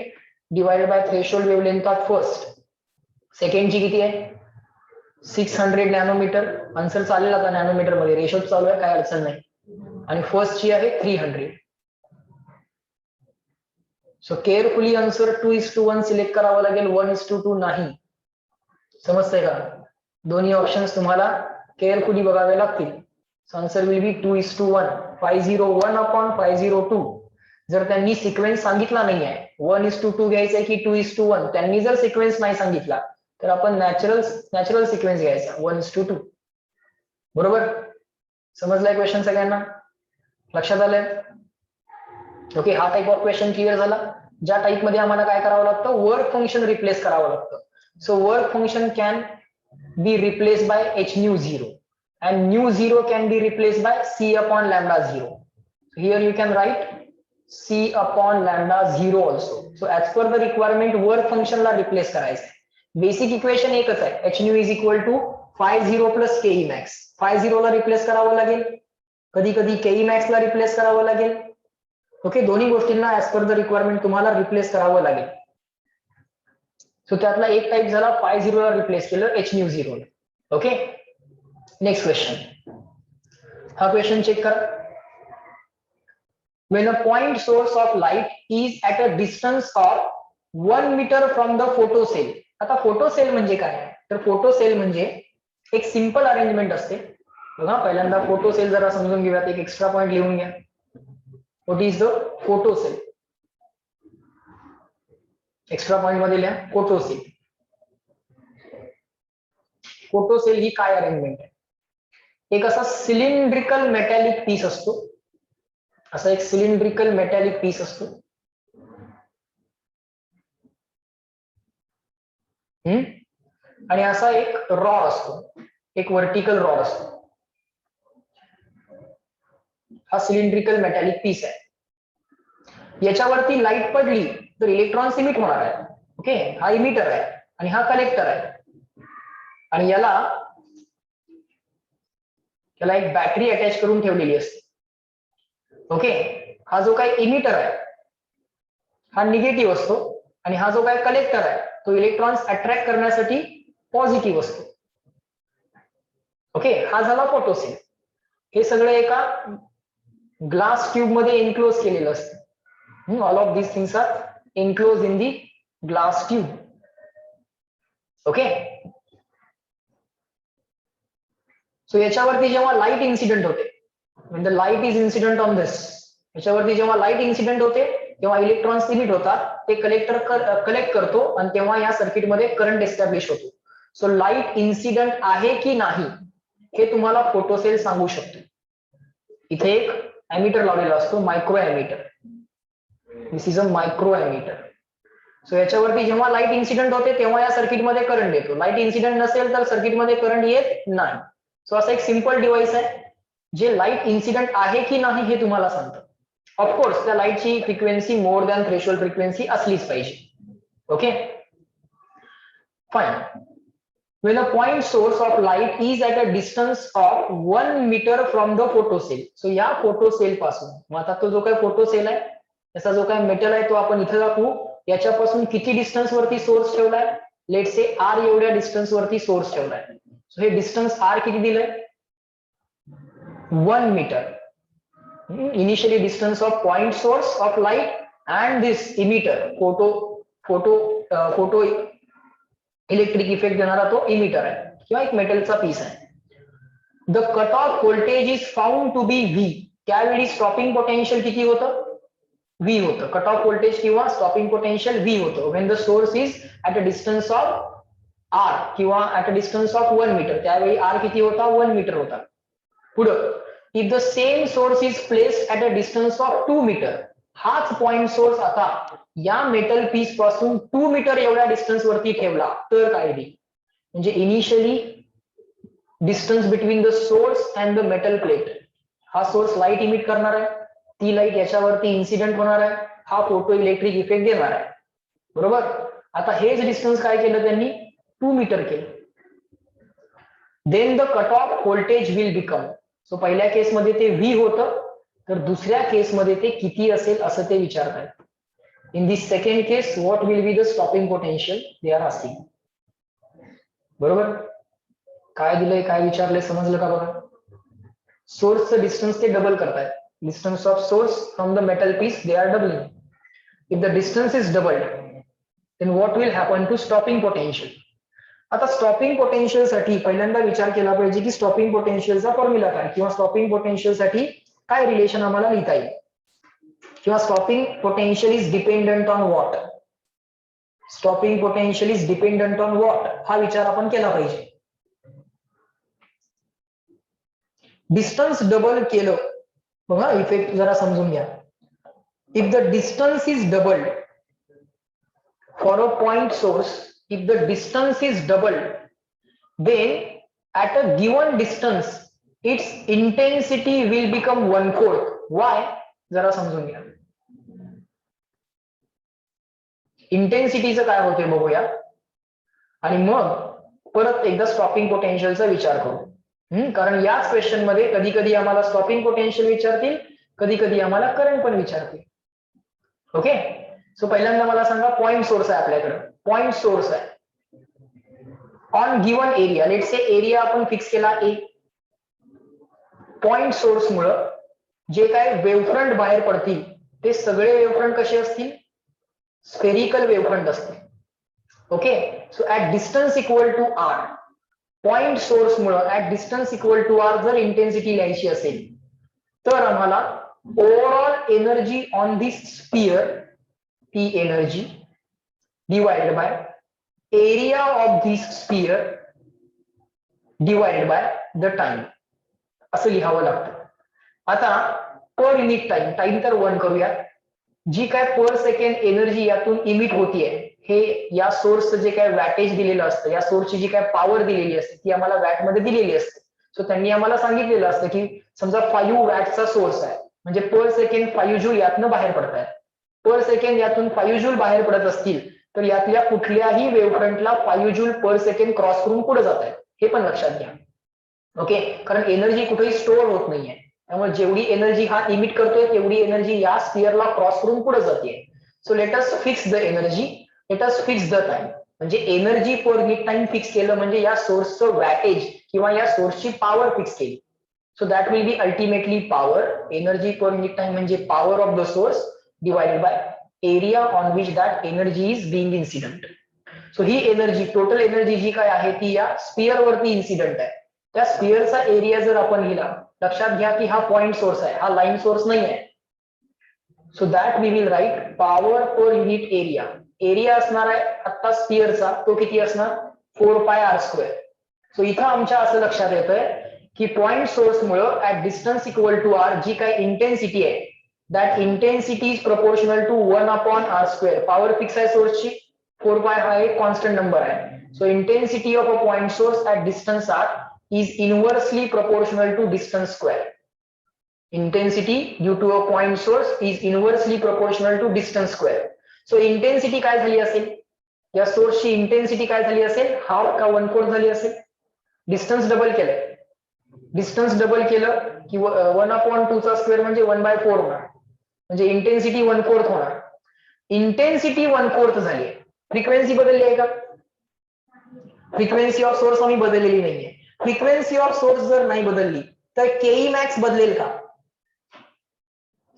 divided by threshold wavelength of first. सेकंडची किती आहे? 600 नॅनोमीटर. आन्सर चालेल आता नॅनोमीटर मध्ये, रेशो चालू आहे, काय अडचण नाही. आणि फर्स्टची आहे 300. सो केअरफुली आन्सर 2:1 सिलेक्ट करावं लागेल, 1:2 नाही. समजतंय का? दोन्ही ऑप्शन्स तुम्हाला केअरफुली बघावे लागतील. Answer will B 2:1. 501 अपॉन 502. जर त्यांनी सिक्वेन्स सांगितला नाहीये 1:2 घ्यायचंय की 2:1, त्यांनी जर सिक्वेन्स नाही सांगितला तर आपण नॅचरल सिक्वेन्स घ्यायचा 1:2. बरोबर? समजलाय क्वेश्चन सगळ्यांना? लक्षात आलंय? ओके, हा टाइप ऑफ क्वेश्चन क्लिअर झाला. ज्या टाइप मध्ये आम्हाला काय करावं लागतं? वर्क फंक्शन रिप्लेस करावं लागतं. So work function can be replace by H nu 0 and nu 0 can be replaced by c upon lambda 0. So here you can write c upon lambda 0 also. So as per the requirement work function ला replace करायचं. Basic equation एकच आहे, h nu is equal to 50 plus ke max. 50 ला replace करावं लागेल, कधी कधी ke max ला रिप्लेस करावं लागेल. ओके, दोन्ही गोष्टींना as per the requirement तुम्हाला रिप्लेस करावं लागेल. सो त्यातला एक टाइप झाला 50 ला रिप्लेस केलं h nu 0 ला. Okay, next question. हा क्वेश्चन चेक करा. When a point source of light is at a distance of 1 meter from the photocell. आता फोटोसेल म्हणजे काय? तर फोटोसेल म्हणजे एक सिंपल अरेंजमेंट असते बघा. पहिल्यांदा फोटोसेल जरा समजून घेऊयात. एक एक्स्ट्रा पॉइंट लिहून घ्या. What is the photocell? Extra point मध्ये लिहा फोटोसेल. फोटोसेल ही काय अरेंजमेंट आहे? एक असा सिलेंड्रिकल मेटॅलिक पीस असतो. असा एक सिलेंड्रिकल मेटॅलिक पीस असतो. आणि असा एक रॉड असतो, एक व्हर्टिकल रॉड असतो. हा सिलेंड्रिकल मेटॅलिक पीस आहे. याच्यावरती लाईट पडली तर इलेक्ट्रॉन्स इमिट होणार आहे. ओके, हा इमिटर आहे आणि हा कलेक्टर आहे. आणि याला एक बॅटरी अटॅच करून ठेवलेली असते. ओके, हा जो काही इमिटर आहे हा निगेटिव्ह असतो आणि हा जो काही कलेक्टर आहे तो इलेक्ट्रॉन्स अट्रॅक्ट करण्यासाठी पॉझिटिव्ह असतो. ओके, हा झाला फोटोसेल. हे सगळं एका ग्लास ट्यूब मध्ये एनक्लोज केलेलं असतं. All of these things are enclose in the glass tube. Okay, so याच्यावरती जेव्हा लाईट इन्सिडेंट होते, when the light is incident on this, याच्यावरती जेव्हा लाईट इन्सिडेंट होते तेव्हा इलेक्ट्रॉन्स इमिट होतात, ते कलेक्टर कलेक्ट करतो आणि तेव्हा या सर्किटमध्ये करंट एस्टॅब्लिश होतो. सो लाईट इन्सिडेंट आहे की नाही हे तुम्हाला फोटोसेल सांगू शकतो. इथे एक एमिटर लावलेला असतो, micro emitter. This is a micro emitter. So याच्यावरती जेव्हा लाईट इन्सिडेंट होते तेव्हा या सर्किटमध्ये करंट येतो. लाईट इन्सिडेंट नसेल तर सर्किटमध्ये करंट येत नाही. सो असं एक सिंपल डिव्हाइस आहे जे लाईट इन्सिडेंट आहे की नाही हे तुम्हाला सांगतं. ऑफकोर्स त्या लाईटची frequency more than threshold frequency असलीच पाहिजे. Okay, fine. When a point source of light is at a distance of 1 meter from the photocell. So या फोटोसेल पासून, मग आता तो जो काही फोटोसेल आहे त्याचा जो काही मेटल आहे तो आपण इथे दाखवू. याच्यापासून किती डिस्टन्स वरती सोर्स ठेवलाय? लेट से आर एवढ्या डिस्टन्स वरती सोर्स ठेवलाय. सो हे डिस्टन्स आर किती दिलंय? 1 meter. Initially distance of point source of light and this emitter, photo electric effect देणारा तो इमिटर आहे किंवा एक मेटलचा पीस आहे. The cut off voltage is found to be V. त्यावेळी स्टॉपिंग पोटेन्शियल किती होतं? व्ही होतं. कट ऑफ व्होल्टेज किंवा स्टॉपिंग पोटेन्शियल व्ही होतं when the source is at a distance of R किंवा at a distance of 1 metre. त्यावेळी R किती होता? 1 मीटर होता. पुढं, if the same source is placed at a distance of 2 metre. हाच point source आता या मेटल पीस पासून 2 मीटर एवढ्या डिस्टन्स वरती ठेवला तर काय होईल? म्हणजे initially distance between the source and the metal plate. हा सोर्स लाईट इमिट करणार आहे, ती लाईट याच्यावरती इन्सिडेंट होणार आहे, हा फोटो इलेक्ट्रिक इफेक्ट देणार आहे. बरोबर. आता हेच डिस्टन्स काय केलं त्यांनी? 2 मीटर केलं. Then the cut off voltage will become. So पहिल्या केसमध्ये ते व्ही होतं, तर दुसऱ्या केसमध्ये ते किती असेल असं ते विचारतायत. In this second case what will be the stopping potential they are asking. बरोबर. काय दिलंय, काय विचारलंय समजलं का बघा. सोर्सचं डिस्टन्स ते डबल करतायत. Distance of source from the metal piece they are doubling. If the distance is doubled then what will happen to stopping potential. आता स्टॉपिंग पोटेन्शियल साठी पहिल्यांदा विचार केला पाहिजे की स्टॉपिंग पोटेन्शियलचा फॉर्म्युला काय किंवा स्टॉपिंग पोटेन्शियल साठी काय रिलेशन आम्हाला लिहिता येईल किंवा stopping potential is dependent on what. Stopping potential is dependent on what हा विचार आपण केला पाहिजे. डिस्टन्स डबल केलं बघा, इफेक्ट जरा समजून घ्या. If the distance is doubled for a point source, if the distance is doubled, then at a given distance its intensity will become 1/4. Why? जरा समजून घ्या. इंटेन्सिटीचं काय होते बघूया आणि मग परत एकदा स्टॉपिंग पोटेन्शियलचा विचार करू. कारण याच क्वेश्चन मध्ये कधी कधी आम्हाला स्टॉपिंग पोटेन्शियल विचारतील, कधी कधी आम्हाला करंट पण विचारतील. ओके, सो पहिल्यांदा मला सांगा, पॉइंट सोर्स आहे आपल्याकडे. पॉइंट सोर्स आहे on given area. Let say area आपण फिक्स केला ए. पॉइंट सोर्स मुळे जे काय वेवफ्रंट बाहेर पडतील ते सगळे वेवफ्रंट कसे असतील? स्फेरिकल वेवफ्रंट असतील. Okay, so at distance equal to R, point source मुळे at distance equal to R जर इंटेन्सिटी लिहायची असेल तर आम्हाला overall energy on this sphere, ती energy divided by area of this sphere divided by the time असं लिहावं लागतं. आता पर युनिट टाइम, टाइम तर 1 करूया. जी काय पर सेकंड एनर्जी यातून इमिट होतीये हे या सोर्सचं जे काय वॅटेज दिलेलं असतं, या सोर्सची जी काय पॉवर दिलेली असते ती आम्हाला वॅट मध्ये दिलेली असते. सो त्यांनी आम्हाला सांगितलेलं असतं की समजा 5 वॅटचा सोर्स आहे, म्हणजे पर सेकंड 5 जूल यातनं बाहेर पडतायत. पर सेकंड यातून 5 जूल बाहेर पडत असतील तर यातल्या कुठल्याही वेव्हफ्रंटला 5 जूल पर सेकंड क्रॉस करून पुढे जात आहेत, हे पण लक्षात घ्या. ओके, कारण एनर्जी कुठेही स्टोअर होत नाहीये, त्यामुळे जेवढी एनर्जी हा इमिट करतोय तेवढी एनर्जी या स्पिअरला क्रॉस करून पुढे जाते. So let us fix the energy, let us fix the time. म्हणजे energy per unit time fix केलं म्हणजे या सोर्सचं वॅटेज किंवा या सोर्सची पॉवर फिक्स केली. So that will be ultimately power. Energy per unit time म्हणजे power of the source divided by area on which that energy is being incident. So ही एनर्जी, टोटल एनर्जी जी काय आहे ती या स्पिअर वरती incident आहे. त्या स्पिअरचा एरिया जर आपण लिहिला, लक्षात घ्या की हा पॉइंट सोर्स आहे, हा लाईन सोर्स नाही आहे. So that we will write power per unit area. Area असणार आहे आता स्पिअरचा, तो किती असणार 4πr². सो इथं आमच्या असं लक्षात येतंय की पॉइंट सोर्स मुळे at distance equal to R जी काय इंटेन्सिटी आहे, that intensity is proportional to 1/r². Power fix आहे सोर्सची, 4π हा एक कॉन्स्टंट नंबर आहे. So intensity of a point source at distance R is inversely proportional to distance square. Intensity due to a point source is inversely proportional to distance square. So intensity काय झाली असेल, या सोर्सची intensity काय झाली असेल, half का 1/4 झाली असेल. डिस्टन्स डबल केलंय, डिस्टन्स डबल केलं की 1/2 स्क्वेअर म्हणजे 1/4 होणार, म्हणजे इंटेन्सिटी 1/4 होणार. इंटेन्सिटी 1/4 झाली, फ्रिक्वेन्सी बदलली आहे का? फ्रिक्वेन्सी ऑफ सोर्स आम्ही बदललेली नाहीये. फ्रिक्वेन्सी ऑफ सोर्स जर नाही बदलली तर केई मॅक्स बदलेल का?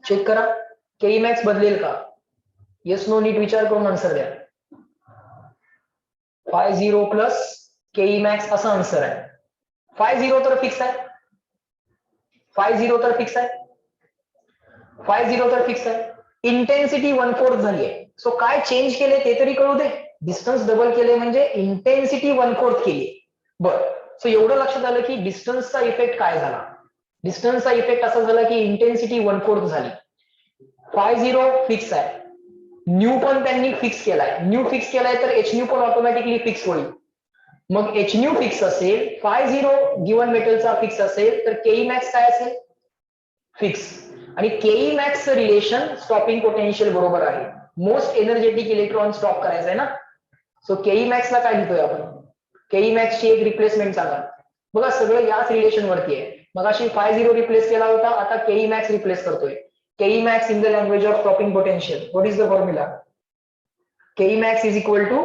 चेक करा, केई मॅक्स बदलेल का? येस नो नीट विचार करून आन्सर द्या. 5 प्लस केई मॅक्स असं आन्सर आहे. 5 तर फिक्स आहे, 5 तर फिक्स आहे, 5 तर फिक्स आहे. इंटेन्सिटी 1/4 झाली आहे. सो काय चेंज केले ते तरी कळू दे. डिस्टन्स डबल केले म्हणजे इंटेन्सिटी 1/4 केली. बरं, सो एवढं लक्षात आलं की डिस्टन्सचा इफेक्ट काय झाला. डिस्टन्सचा इफेक्ट असा झाला की इंटेन्सिटी 1/4 झाली. 5 फिक्स आहे, न्यू पण त्यांनी फिक्स केलाय. न्यू फिक्स केलाय तर एच न्यू पण ऑटोमॅटिकली फिक्स होईल. मग एच न्यू फिक्स असेल, 5 गिवन मेटलचा फिक्स असेल तर केई मॅक्स काय असेल, फिक्स. आणि केई मॅक्सचं रिलेशन स्टॉपिंग पोटेन्शियल बरोबर आहे. मोस्ट एनर्जेटिक इलेक्ट्रॉन स्टॉप करायचं आहे ना. सो केई मॅक्सला काय लिहितोय आपण, केई मॅक्सची एक रिप्लेसमेंट सांगा. बघा सगळं याच रिलेशन वरती आहे. मग अशी 5 रिप्लेस केला होता, आता केई मॅक्स रिप्लेस करतोय. केई max in the language of stopping potential, what is the formula? केई मॅक्स इज इक्वल टू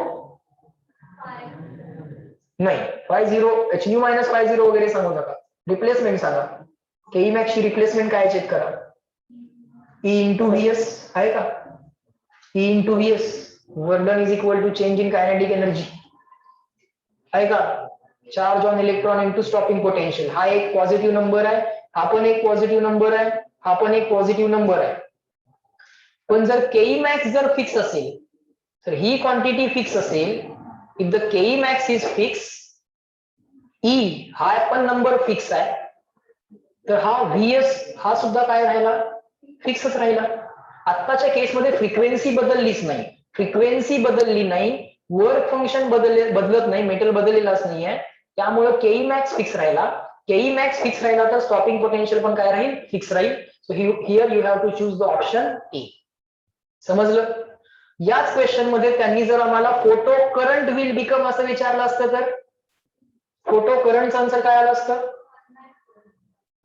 नाही 5 एच न्यू मायनस 5 वगैरे सांगू नका, रिप्लेसमेंट सांगा. केई मॅक्सची रिप्लेसमेंट काय चेक करा. E इंटू व्हीएस आहे का? E into VS work done is equal to change in kinetic energy आहे का? Charge on electron into stopping potential. हा एक पॉझिटिव्ह नंबर आहे, हा पण एक पॉझिटिव्ह नंबर आहे, हा पण एक पॉझिटिव्ह नंबर आहे. पण जर केई मॅक्स जर फिक्स असेल तर ही क्वांटिटी फिक्स असेल. इफ द केई मॅक्स इज फिक्स, ई हा पण नंबर फिक्स आहे, तर हा व्हीएस हा सुद्धा काय राहिला, फिक्सच राहिला. आत्ताच्या केसमध्ये फ्रिक्वेन्सी बदललीच नाही, फ्रिक्वेन्सी बदलली नाही, वर्क फंक्शन बदलत नाही, मेटल बदललेलाच नाहीये, त्यामुळे केई मॅक्स फिक्स राहिला. केई मॅक्स फिक्स राहिला तर स्टॉपिंग पोटेन्शियल पण काय राहील, फिक्स राहील. So here you have to choose the option A. समजलं? याच क्वेश्चन मध्ये त्यांनी जर आम्हाला फोटो करंट विल बिकम असं विचारलं असतं तर फोटो करंटचं आन्सर काय आलं असतं?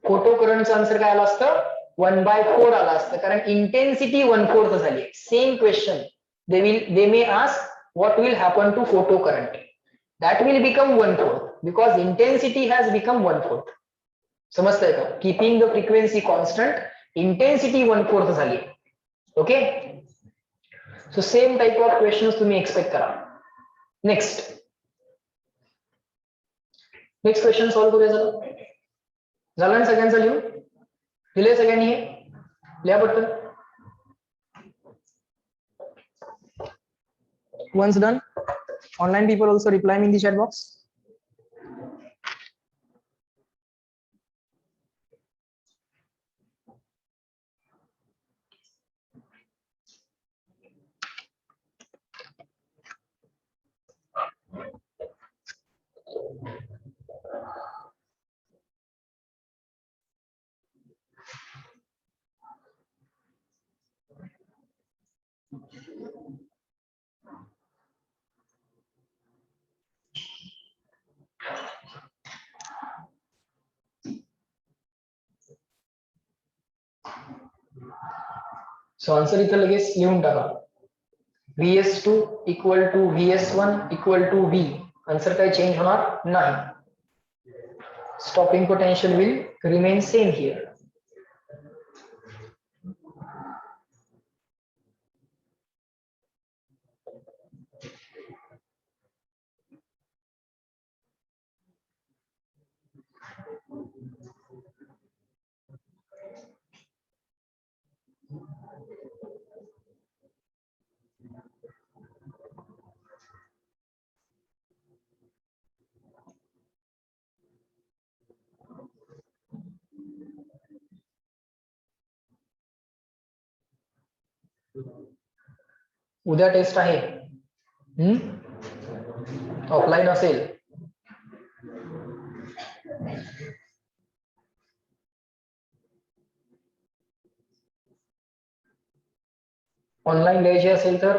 फोटो करंटचं आन्सर काय आलं असतं? 1/4 आला असतं, कारण इंटेन्सिटी 1/4 झाली. Same question they may ask what will happen to photo current. That will become 1/4 because intensity has become 1/4. समजतंय का? Keeping the frequency constant, intensity 1/4 झाली. Okay, so same type of question तुम्ही एक्सपेक्ट करा. Next question solve करूया. झालं ना सगळ्यांचं लिहून? दिले सगळ्यांनी? हे लिहा पटकन. Once done, online people also reply me in the chat box. सो आन्सर इथं लगेच लिहून टाका. VS2 equal to VS1 equal to V. Answer काही चेंज होणार नाही. Stopping potential will remain same here. उद्या टेस्ट आहे. ऑफलाईन असेल. ऑनलाईन द्यायची असेल तर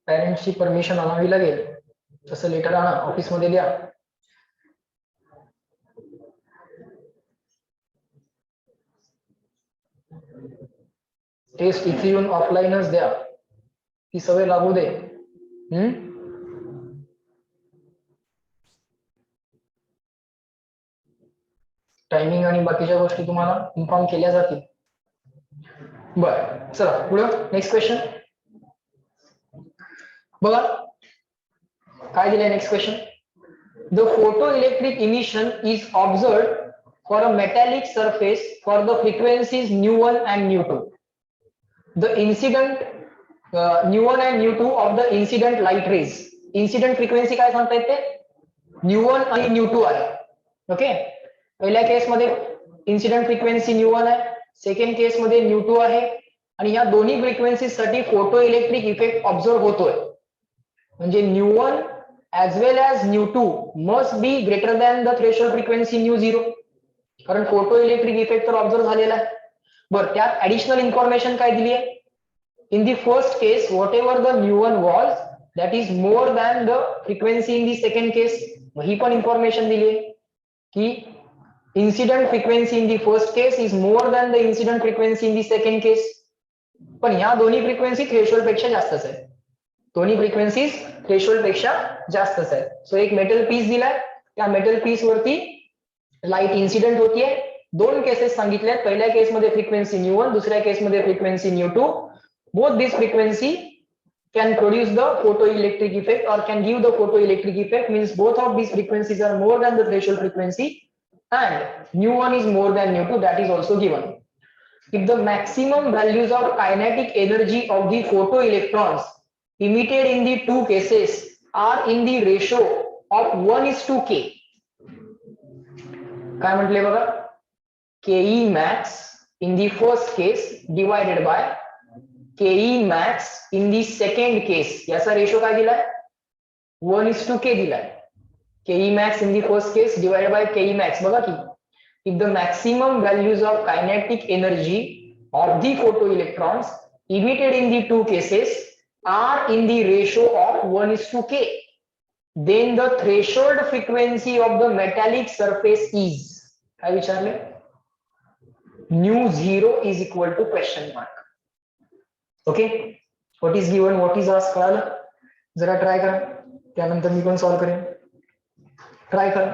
पॅरेंट्सची परमिशन आणावी लागेल. तसं लेटर आणा, ऑफिसमध्ये द्या. टेस्ट इथे येऊन ऑफलाईनच द्या. ती सवय लागू दे. टायमिंग आणि बाकीच्या गोष्टी तुम्हाला इन्फॉर्म केल्या जातील. बर, चला पुढं नेक्स्ट क्वेश्चन बघा. काय दिलंय next question. The photo electric emission is observed for a metallic surface for the frequencies nu1 and nu2. The incident nu1 and nu2 of the incident light rays. Incident frequency काय सांगता येते? nu1 आणि nu2 आहे. Okay, पहिल्या केसमध्ये incident frequency nu1 आहे, second केसमध्ये nu2 आहे, आणि या दोन्ही फ्रिक्वेन्सीसाठी फोटो इलेक्ट्रिक इफेक्ट ऑब्झर्व होतोय. म्हणजे nu1 as well as nu2 must be greater than the threshold frequency nu0, कारण फोटो इलेक्ट्रिक इफेक्ट तर ऑब्झर्व झालेला आहे. बरं, त्यात ऍडिशनल इन्फॉर्मेशन काय दिली आहे? In the first case whatever the nu1 was that is more than the frequency in the second case. ही पण इन्फॉर्मेशन दिली आहे की incident frequency in the first case is more than the incident frequency in the second case. पण ह्या दोन्ही frequency threshold पेक्षा जास्तच आहे. दोन्ही फ्रिक्वेन्सीज थ्रेशोल्ड पेक्षा जास्तच आहे. सो एक मेटल पीस दिलाय, त्या मेटल पीस वरती लाईट इन्सिडेंट होतीये. दोन केसेस सांगितल्या. पहिल्या केसमध्ये फ्रिक्वेन्सी nu1, दुसऱ्या केसमध्ये frequency nu2. Both this frequency can produce the photoelectric effect or can give the photoelectric effect, means both of these frequencies are more than the threshold frequency and nu1 is more than nu2, that is also given. If the maximum values of kinetic energy of the photoelectrons emitted in the two cases are in the ratio of 1:k. काय म्हटले बघा? Ke max in the first case divided by Ke max in the second case. याचा ratio काय दिलाय? 1:k दिलाय. Ke max in the first case divided by Ke max. बघा की if the maximum values of kinetic energy of the photoelectrons emitted in the two cases are in the ratio of 1:k, then the threshold frequency of the metallic surface is, काय विचारले? nu0 is equal to question mark. Okay, what is given, what is asked कळालं? जरा try करा, त्यानंतर मी पण solve करेन. Try करा.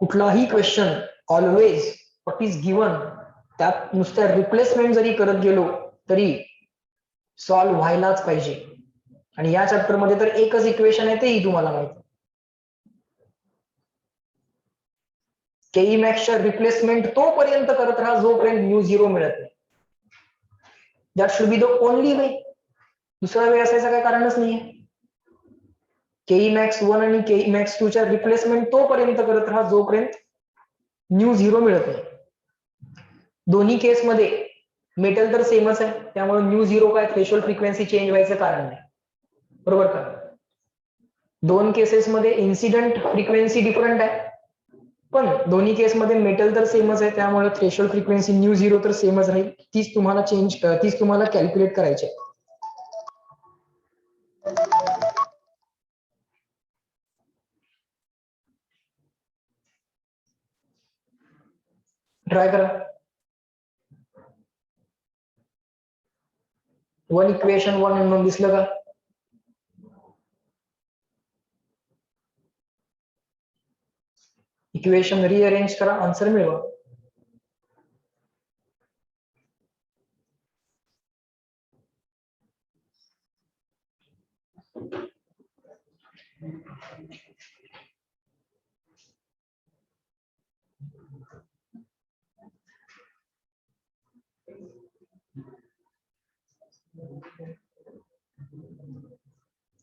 कुठलाही question always what is given, त्यात नुसत्या रिप्लेसमेंट जरी करत गेलो तरी सॉल्व्ह व्हायलाच पाहिजे. आणि या चॅप्टर मध्ये तर एकच इक्वेशन आहे, तेही तुम्हाला माहिती. Ke max रिप्लेसमेंट तोपर्यंत करत राहा जोपर्यंत nu0 मिळत नाही. That should be the only way. दुसरा वे असायचं काय कारणच नाहीये. Ke max 1 आणि Ke max 2 च्या रिप्लेसमेंट तोपर्यंत करत राहा जोपर्यंत nu0 मिळत नाही. दोन्ही केस मध्ये मेटल तर सेमच आहे, त्यामुळे nu0 काय थ्रेशोल्ड फ्रिक्वेन्सी चेंज व्हायचं कारण नाही. बरोबर का? दोन केसेस मध्ये इन्सिडेंट फ्रिक्वेन्सी डिफरंट आहे, पण दोन्ही केसमध्ये मेटल तर सेमच आहे, त्यामुळे थ्रेशोल्ड फ्रिक्वेन्सी न्यू झिरो तर सेमच राहील. तीच तुम्हाला कॅल्क्युलेट करायची आहे. ट्राय करा. वन इक्वेशन वन म्हणून दिसलं का? इक्वेशन रिअरेंज करा, आन्सर मिळवा.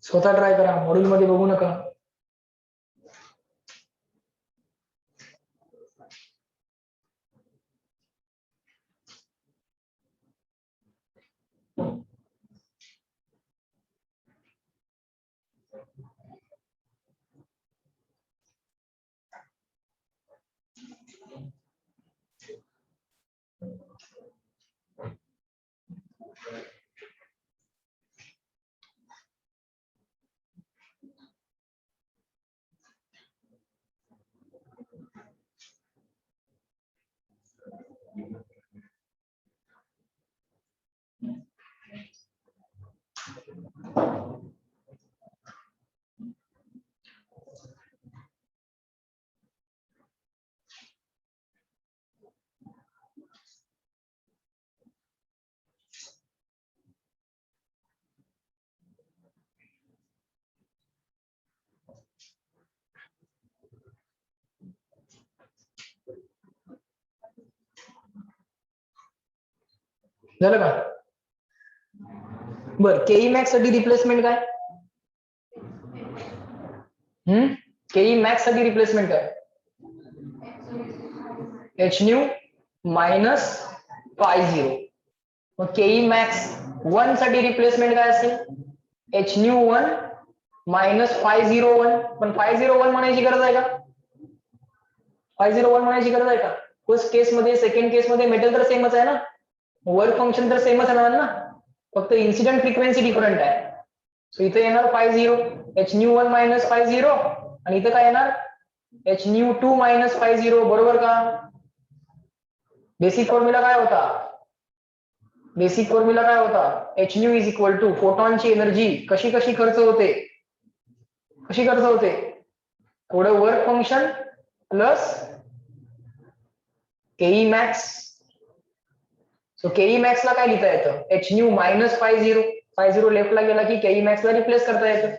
स्वतः ट्राय करा, मॉड्यूल मध्ये बघू नका. झालं का? बर, केई मॅक्स साठी रिप्लेसमेंट काय? केई मॅक्स साठी रिप्लेसमेंट काय? H nu minus phi zero. मग केई मॅक्स वन साठी रिप्लेसमेंट काय असेल? H nu one minus 501. पण 501 म्हणायची गरज आहे का? 501 म्हणायची गरज आहे का? फर्स्ट केस मध्ये सेकंड केस मध्ये मेटल तर सेमच आहे ना, वर्क फंक्शन तर सेमच आहे ना, फक्त इन्सिडेंट फ्रिक्वेन्सी डिफरंट आहे. सो इथे येणार 50 एच न्यू वन मायनस 50 आणि इथं काय येणार? H nu two minus 50. बरोबर का? बेसिक फॉर्म्युला काय होता? बेसिक फॉर्म्युला काय होता? H nu is equal to फोटॉनची एनर्जी कशी कशी खर्च होते, कशी खर्च होते? थोडं work function plus KE max. So KE max ला काय लिहिता येतं? एच न्यू मायनस 50 लेफ्टला गेला की केई मॅक्स ला रिप्लेस करता येतं.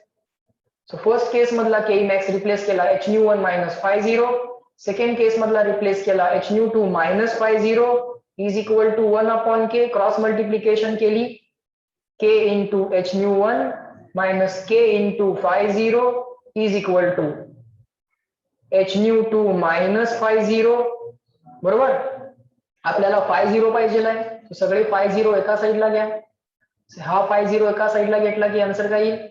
सो फर्स्ट केस मधला केई मॅक्स रिप्लेस केला H nu one minus 50. Second case मधला रिप्लेस केला H nu two minus 50 is equal to 1/k. Cross multiplication केली, K into H nu one minus K into 50 is equal to H nu two minus 50. बरोबर? आपल्याला 50 पाहिजे आहे, सगळे 50 एका साईडला घ्या. हा 50 एका साईडला घेतला की आन्सर काय येईल?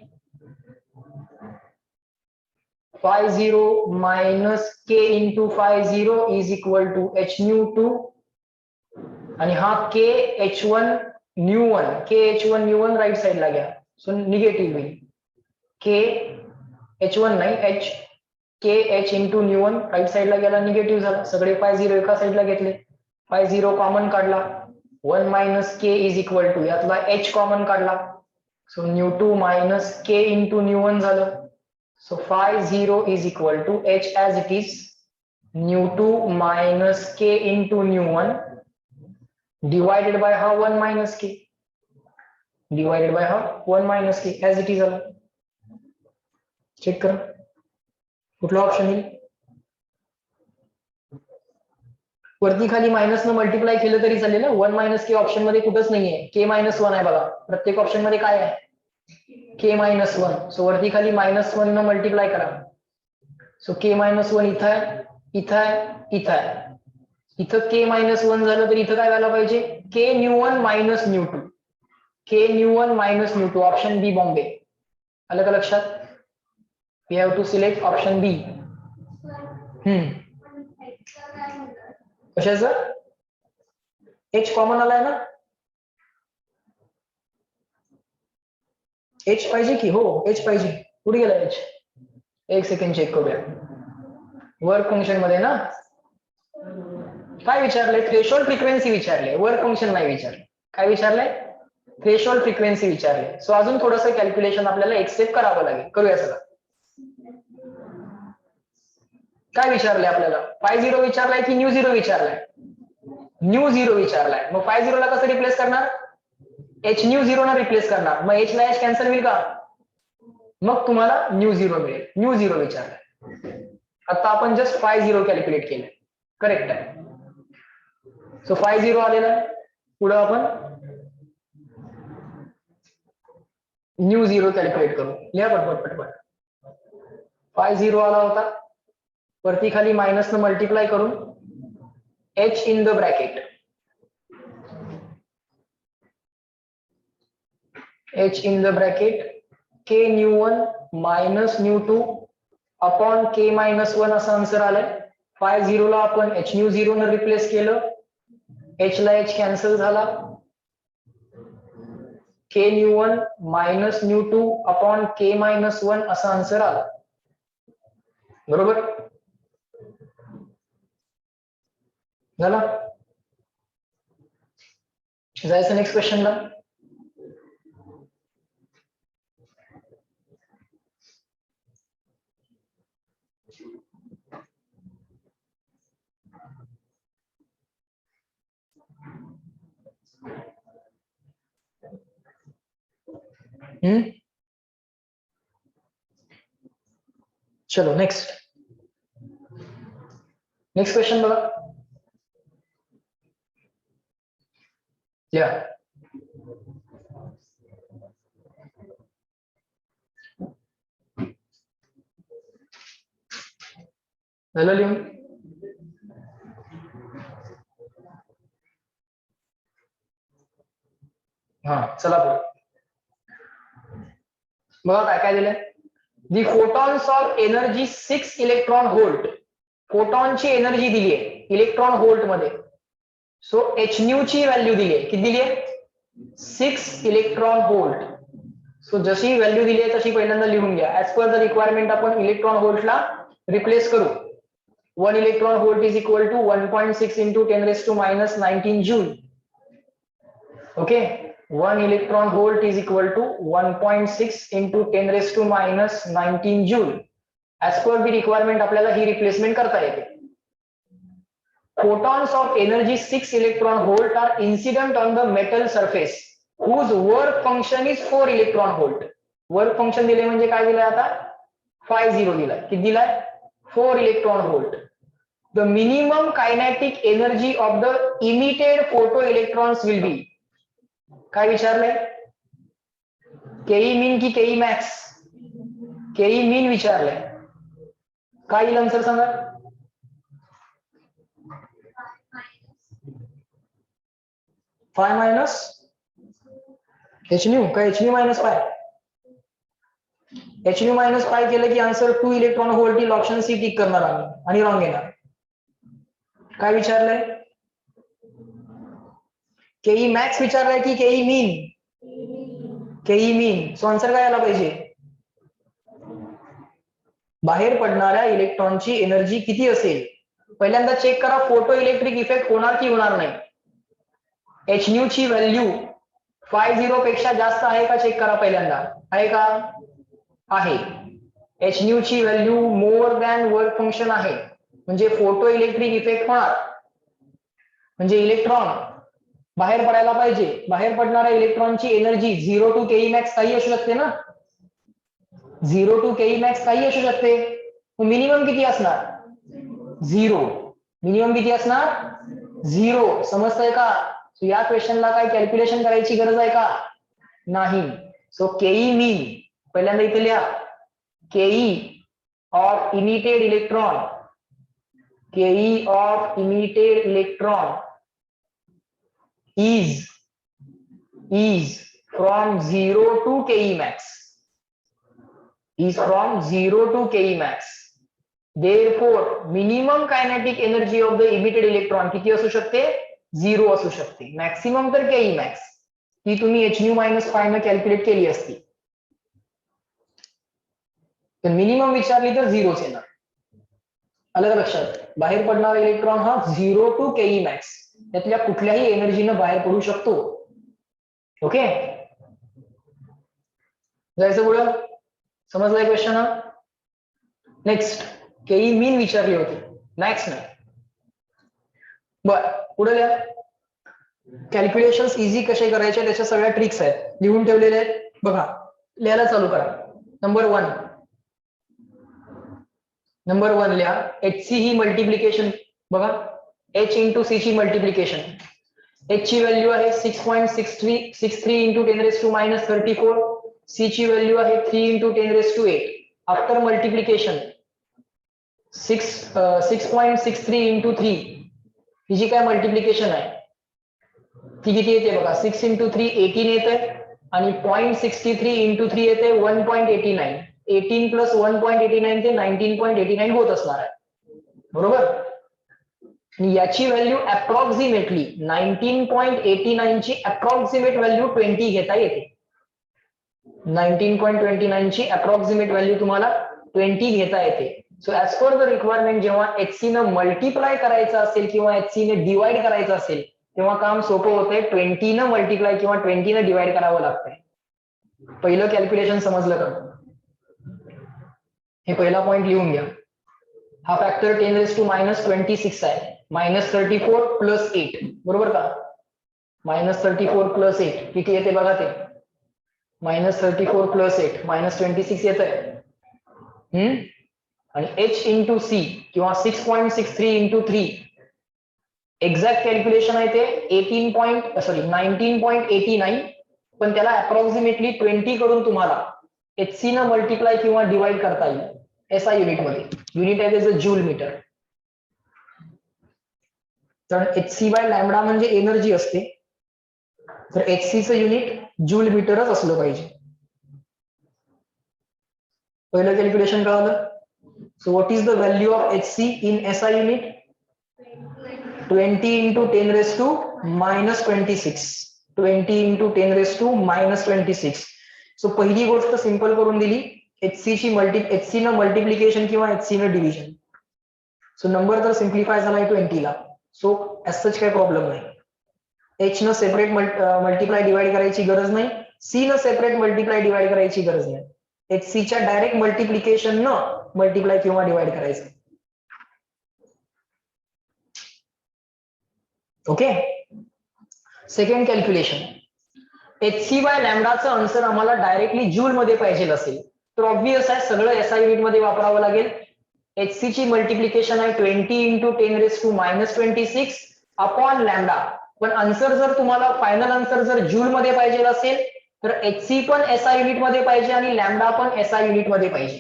50 minus K into 50 is equal to H nu two आणि हा K H one nu one, K H one nu one right साईडला घ्या. सो निगेटिव्ह होईल. के एच वन नाही, H K H into nu one right साईडला गेला, negative झाला. सगळे 50 एका साईडला घेतले, 50 कॉमन काढला, 1 minus K is equal to यातला एच कॉमन काढला. So nu two minus K into nu one झालं. So 50 is equal to h as it is nu 2 minus k into nu 1 divided by how 1 minus k, divided by how 1 minus k as it is आला. Check करा कुठला option येईल. वरती खाली minus न multiply केलं तरी चालेल. 1 मायनस के ऑप्शन मध्ये कुठंच नाहीये. के मायनस वन आहे बघा, प्रत्येक ऑप्शन मध्ये काय आहे? के मायनस वन. सो वरती खाली मायनस वन न मल्टिप्लाय करा. सो के मायनस वन इथं आहे, इथं आहे, इथं आहे. इथं के मायनस वन झालं तर इथं काय व्हायला पाहिजे? K nu one minus nu two, K nu one minus nu two. Option B Bombay. आलं का लक्षात? We have to select option B. कशाचं? एच कॉमन आलाय ना? एच पाहिजे की? हो एच पाहिजे. कुठे गेला एच? एक सेकंड चेक करूया. वर्क फंक्शन मध्ये ना काय विचारलंय? थ्रेशोल्ड फ्रिक्वेन्सी विचारले, वर्क फंक्शन नाही विचारले. काय विचारलंय? थ्रेशोल्ड फ्रिक्वेन्सी विचारले. सो अजून थोडंसं कॅल्क्युलेशन आपल्याला एक्सेप्ट करावं लागेल. करूया सगळं. काय विचारलंय आपल्याला? फाय 0 विचारलाय की न्यू 0 विचारलाय? न्यू 0 विचारलाय. मग फाय 0 ला कसं रिप्लेस करणार? एच न्यू 0 ना रिप्लेस करणार. मग एच ला एच कॅन्सल होईल का? मग तुम्हाला न्यू 0 मिळेल. न्यू 0 विचारलाय. आता आपण जस्ट फाय 0 कॅल्क्युलेट केलंय. करेक्ट आहे. सो फाय 0 आलेला आहे. पुढे आपण न्यू 0 कॅल्क्युलेट करू. लिहा पटपट. फाय 0 आला होता. वरती खाली मायनस न मल्टिप्लाय करून H in the bracket, H in the bracket K new 1 minus new 2 upon K minus 1 असं आन्सर आलंय. फाय 0 ला आपण एच न्यू 0 न रिप्लेस केलं. एच ला एच कॅन्सल झाला. के न्यू 1 मायनस न्यू 2 अपॉन के मायनस 1 असं आन्सर आला. बरोबर झाला. जायचं नेक्स्ट क्वेश्चनला. चलो नेक्स्ट क्वेश्चन बघा. या झालं लिहून? हा चला पुढे बघा काय काय दिलंय. The photons of energy 6 electron volt. फोटॉनची एनर्जी दिली आहे इलेक्ट्रॉन व्होल्ट मध्ये. सो एच न्यू ची व्हॅल्यू दिली आहे. किती दिली आहे? 6 इलेक्ट्रॉन व्होल्ट. सो जशी व्हॅल्यू दिली आहे तशी पहिल्यांदा लिहून घ्या. ऍज पर द रिक्वायरमेंट आपण इलेक्ट्रॉन व्होल्टला रिप्लेस करू. 1 electron volt is equal to 1.6 into 10⁻⁹ joule. Okay, 1 electron volt is equal to 1.6 into 10⁻⁹ joule. As per the requirement आपल्याला ही रिप्लेसमेंट करता येते. Photons of energy 6 electron volt are incident on the metal surface whose work function is 4 electron volt. Work function दिले म्हणजे काय दिलंय आता? Five 0 दिलाय. किती दिलाय? 4 electron volt. The minimum kinetic energy of the emitted photo electrons will be. काय विचारलंय? केई मीन की केई मॅक्स? केई मीन विचारलंय. काय येईल आन्सर सांगा? फाय मायनस एच न्यू का H nu minus five? H nu minus five केलं की आन्सर 2 इलेक्ट्रॉन व्होल्ट ही ऑप्शन सी टिक करणार आम्ही आणि रॉंग येणार. काय विचारलंय? केई मॅक्स विचारलंय की केई मीन? केई मीन. सो आन्सर काय आला पाहिजे? बाहेर पडणाऱ्या इलेक्ट्रॉनची एनर्जी किती असेल? पहिल्यांदा चेक करा फोटो इलेक्ट्रिक इफेक्ट होणार की होणार नाही. एच न्यू ची व्हॅल्यू फाय 0 पेक्षा जास्त आहे का चेक करा पहिल्यांदा. आहे का? आहे. एच न्यू ची value more than work function आहे म्हणजे फोटो इलेक्ट्रिक इफेक्ट होणार. म्हणजे इलेक्ट्रॉन बाहेर पडायला पाहिजे. बाहेर पडणाऱ्या इलेक्ट्रॉनची एनर्जी 0 टू केई मॅक्स काही असू शकते ना. 0 टू केई मॅक्स काही असू शकते. मिनिमम किती असणार? 0. मिनिमम किती असणार? 0. समजतंय का? या क्वेश्चनला काय कॅल्क्युलेशन करायची गरज आहे का? नाही. सो केई मीन पहिल्यांदा इथे लिहा. केई ऑफ इमिटेड इलेक्ट्रॉन, केई of emitted electron is from 0 to Ke max. Is from 0 to Ke max. Therefore minimum kinetic energy of the emitted electron किती असू शकते? 0 असू शकते. मॅक्सिमम तर के मॅक्स ती तुम्ही h-5 न कॅल्क्युलेट केली असती, तर मिनिमम विचारली तर 0च येणार. आलं का लक्षात? बाहेर पडणारा इलेक्ट्रॉन हा 0 टू के मॅक्स त्यातल्या कुठल्याही एनर्जीनं बाहेर पडू शकतो. ओके, जायचं पुढं? समजलाय क्वेश्चन हा? नेक्स्ट के मीन विचारली होती, मॅक्स नाही. बर, पुढे लिहा. कॅल्क्युलेशन्स इझी कसे करायचे त्याच्या सगळ्या ट्रिक्स आहेत, लिहून ठेवलेले आहेत बघा. लिहायला चालू करा. नंबर वन लिहा. HC ही मल्टिप्लिकेशन बघा, H इंटू सी ची मल्टिप्लिकेशन. H ची व्हॅल्यू आहे 6.63 इंटू 10⁻⁻34. सी ची व्हॅल्यू आहे 3 इंटू 10⁸. आफ्टर मल्टिप्लिकेशन 6.63 इंटू 3 ही जी काय मल्टिप्लिकेशन आहे ती किती येते बघा. 6 इंटू 3 18 येते आणि 0.63 इंटू 3 येते 1.89. 18 प्लस 1.89 ते 19.89 होत असणार आहे, बरोबर. याची व्हॅल्यू अप्रॉक्सिमेटली 19.89 ची अप्रॉक्सिमेट व्हॅल्यू 20 घेता येते. 19.29 ची अप्रॉक्सिमेट व्हॅल्यू तुम्हाला 20 घेता येते. So as per the requirement जेव्हा HC न मल्टिप्लाय करायचं असेल किंवा HC ने डिवाइड करायचं असेल तेव्हा काम सोपं होतंय. 20 न मल्टिप्लाय किंवा 20 न डिवाइड करावं लागतंय. पहिलं कॅल्क्युलेशन समजलं का? हे पहिला पॉइंट लिहून घ्या. हा फॅक्टर 10⁻26 आहे. -34 प्लस 8 बरोबर का? -34 प्लस 8 किती येते बघा ते. -34 प्लस 8 -26 येत आहे. आणि H इंटू सी किंवा 6.63 इंटू 3 एक्झॅक्ट कॅल्क्युलेशन आहे ते 19.89, पण त्याला अप्रॉक्सिमेटली 20 करून तुम्हाला HC न मल्टिप्लाय किंवा डिवाइड करता येईल. SI युनिट मध्ये. युनिट आहे त्याचं जूल मीटर. तर HC बाय लॅम्बडा म्हणजे एनर्जी असते, तर HC चं युनिट जूल मीटरच असलं पाहिजे. पहिलं कॅल्क्युलेशन कळालं. So what is the value of HC in SI unit? 20 into 10⁻26. 20 into 10⁻26. So पहिली गोष्ट सिंपल करून दिली. HC न मल्टिप्लिकेशन किंवा HC न डिव्हिजन. सो नंबर तर सिम्प्लिफाय झालाय 20 ला. सो ऍज सच काही प्रॉब्लेम नाही. H न सेपरेट मल्टिप्लाय डिवाइड करायची गरज नाही. C न सेपरेट मल्टिप्लाय डिवाइड करायची गरज नाही. HC च्या डायरेक्ट मल्टिप्लिकेशन न मल्टिप्लाय किंवा डिवाइड करायचं. Okay. Second calculation. HC by लॅम्बडाचं आन्सर आम्हाला डायरेक्टली जूल मध्ये पाहिजे असेल तर ऑब्व्हियस आहे सगळं SI युनिट मध्ये वापरावं लागेल. HC ची मल्टिप्लिकेशन आहे 20 इंटू 10⁻26 अपॉन लॅम्बडा. पण आन्सर जर तुम्हाला फायनल आन्सर जर जूल मध्ये पाहिजे असेल तर HC पण SI युनिट मध्ये पाहिजे आणि लॅम्बडा पण SI युनिट मध्ये पाहिजे.